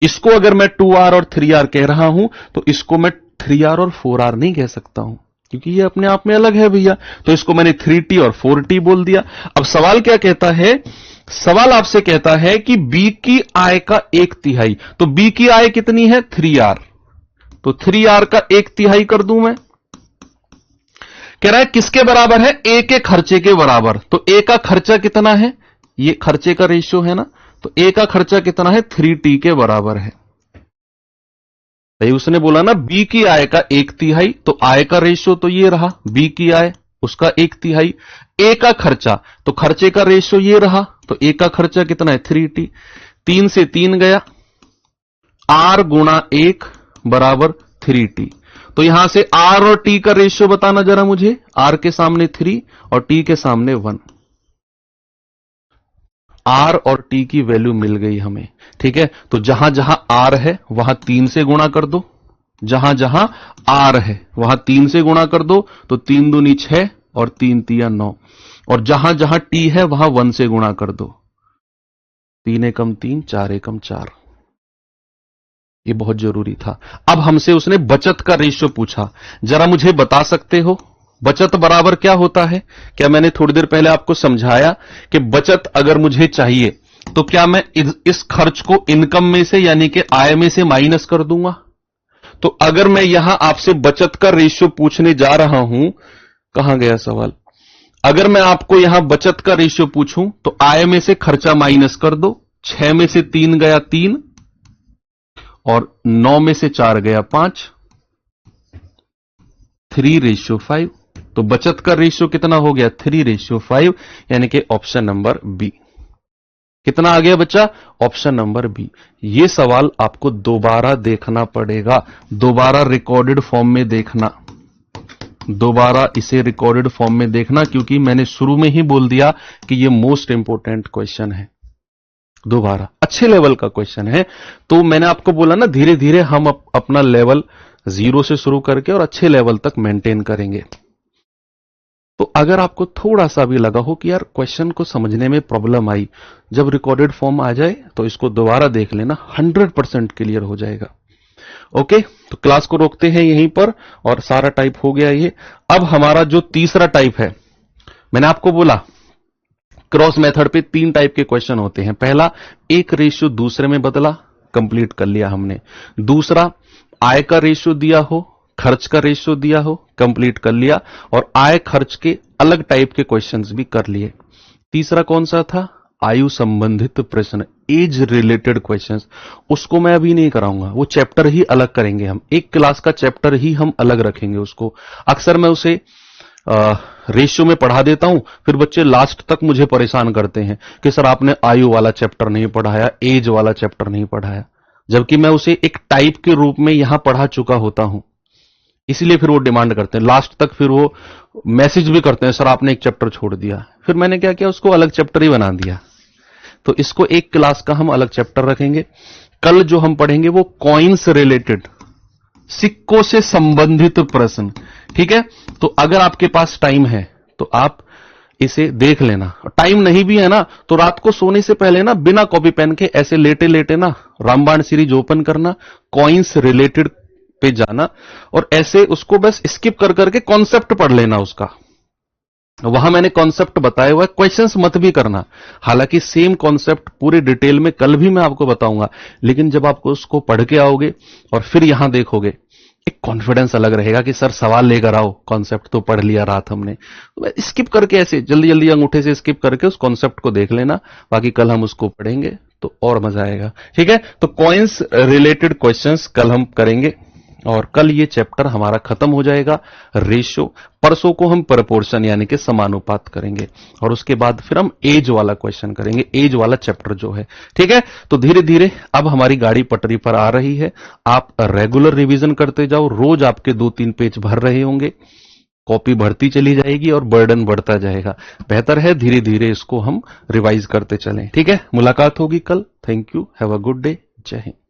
इसको अगर मैं 2R और 3R कह रहा हूं, तो इसको मैं 3R और 4R नहीं कह सकता हूं, क्योंकि ये अपने आप में अलग है भैया। तो इसको मैंने 3T और 4T बोल दिया। अब सवाल क्या कहता है? सवाल आपसे कहता है कि B की आय का 1/3, तो B की आय कितनी है? 3R, तो 3R का 1/3 कर दूं मैं। कह रहा है किसके बराबर है? A के खर्चे के बराबर। तो A का खर्चा कितना है? ये खर्चे का रेशियो है ना, तो A का खर्चा कितना है? 3T के बराबर है। भाई उसने बोला ना B की आय का 1/3, तो आय का रेशियो तो ये रहा, B की आय उसका 1/3। A का खर्चा, तो खर्चे का रेशियो ये रहा, तो A का खर्चा कितना है? 3T। 3 से 3 गया, R गुणा 1 बराबर 3T। तो यहां से R और T का रेशियो बताना जरा मुझे। R के सामने 3 और T के सामने 1। R और T की वैल्यू मिल गई हमें, ठीक है। तो जहां जहां R है वहां 3 से गुणा कर दो, जहां जहां R है वहां 3 से गुणा कर दो, तो 3 दूनी 6 और 3 तिया 9। और जहां जहां T है वहां 1 से गुणा कर दो, 3 एकम 3, 4 एकम 4। ये बहुत जरूरी था। अब हमसे उसने बचत का रेशियो पूछा, जरा मुझे बता सकते हो बचत बराबर क्या होता है? क्या मैंने थोड़ी देर पहले आपको समझाया कि बचत अगर मुझे चाहिए तो क्या मैं इस खर्च को इनकम में से यानी कि आय में से माइनस कर दूंगा? तो अगर मैं यहां आपसे बचत का रेशियो पूछने जा रहा हूं, कहां गया सवाल? अगर मैं आपको यहां बचत का रेशियो पूछूं तो आय में से खर्चा माइनस कर दो, 6 में से 3 गया 3 और 9 में से 4 गया 5, 3:5। तो बचत का रेशियो कितना हो गया? 3:5, यानी कि ऑप्शन नंबर बी। कितना आ गया बच्चा? Option number B. यह सवाल आपको दोबारा देखना पड़ेगा, दोबारा रिकॉर्डेड फॉर्म में देखना, दोबारा इसे रिकॉर्डेड फॉर्म में देखना, क्योंकि मैंने शुरू में ही बोल दिया कि यह मोस्ट इंपोर्टेंट क्वेश्चन है। दोबारा अच्छे लेवल का क्वेश्चन है। तो मैंने आपको बोला ना, धीरे धीरे हम अपना लेवल 0 से शुरू करके और अच्छे लेवल तक मेंटेन करेंगे। तो अगर आपको थोड़ा सा भी लगा हो कि यार क्वेश्चन को समझने में प्रॉब्लम आई, जब रिकॉर्डेड फॉर्म आ जाए तो इसको दोबारा देख लेना, 100% क्लियर हो जाएगा। ओके, तो क्लास को रोकते हैं यहीं पर, और सारा टाइप हो गया ये। अब हमारा जो तीसरा टाइप है, मैंने आपको बोला क्रॉस मेथड पे 3 टाइप के क्वेश्चन होते हैं। पहला, एक रेशियो दूसरे में बदला, कंप्लीट कर लिया हमने। दूसरा, आय का रेशियो दिया हो, खर्च का रेशियो दिया हो, कंप्लीट कर लिया। और आय खर्च के अलग टाइप के क्वेश्चंस भी कर लिए। तीसरा कौन सा था? आयु संबंधित प्रश्न, एज रिलेटेड क्वेश्चंस, उसको मैं अभी नहीं कराऊंगा, वो चैप्टर ही अलग करेंगे हम, एक क्लास का चैप्टर ही हम अलग रखेंगे उसको। अक्सर मैं उसे रेशियो में पढ़ा देता हूं, फिर बच्चे लास्ट तक मुझे परेशान करते हैं कि सर आपने आयु वाला चैप्टर नहीं पढ़ाया, एज वाला चैप्टर नहीं पढ़ाया, जबकि मैं उसे एक टाइप के रूप में यहां पढ़ा चुका होता हूं। इसलिए फिर वो डिमांड करते हैं लास्ट तक, फिर वो मैसेज भी करते हैं सर आपने एक चैप्टर छोड़ दिया। फिर मैंने क्या किया, उसको अलग चैप्टर ही बना दिया। तो इसको एक क्लास का हम अलग चैप्टर रखेंगे। कल जो हम पढ़ेंगे वो कॉइन्स रिलेटेड, सिक्कों से संबंधित प्रश्न, ठीक है। तो अगर आपके पास टाइम है तो आप इसे देख लेना, टाइम नहीं भी है ना तो रात को सोने से पहले ना बिना कॉपी पेन के ऐसे लेटे लेटे ना रामबाण सीरीज ओपन करना, कॉइन्स रिलेटेड पे जाना और ऐसे उसको बस स्किप कर करके कॉन्सेप्ट पढ़ लेना उसका। वहां मैंने कॉन्सेप्ट बताया हुआ है, क्वेश्चंस मत भी करना। हालांकि सेम कॉन्सेप्ट पूरे डिटेल में कल भी मैं आपको बताऊंगा, लेकिन जब आपको उसको पढ़ के आओगे और फिर यहां देखोगे, एक कॉन्फिडेंस अलग रहेगा कि सर सवाल लेकर आओ, कॉन्सेप्ट तो पढ़ लिया रात हमने। तो स्किप करके ऐसे जल्दी जल्दी अंगूठे से स्किप करके उस कॉन्सेप्ट को देख लेना, बाकी कल हम उसको पढ़ेंगे तो और मजा आएगा, ठीक है। तो कॉइन्स रिलेटेड क्वेश्चंस कल हम करेंगे और कल ये चैप्टर हमारा खत्म हो जाएगा। रेशियो, परसों को हम प्रपोर्शन यानी कि समानुपात करेंगे और उसके बाद फिर हम एज वाला क्वेश्चन करेंगे, एज वाला चैप्टर जो है, ठीक है। तो धीरे धीरे अब हमारी गाड़ी पटरी पर आ रही है। आप रेगुलर रिवीजन करते जाओ, रोज आपके 2-3 पेज भर रहे होंगे, कॉपी बढ़ती चली जाएगी और बर्डन बढ़ता जाएगा। बेहतर है धीरे धीरे इसको हम रिवाइज करते चलें, ठीक है। मुलाकात होगी कल। Thank you, have a good day, जय हिंद।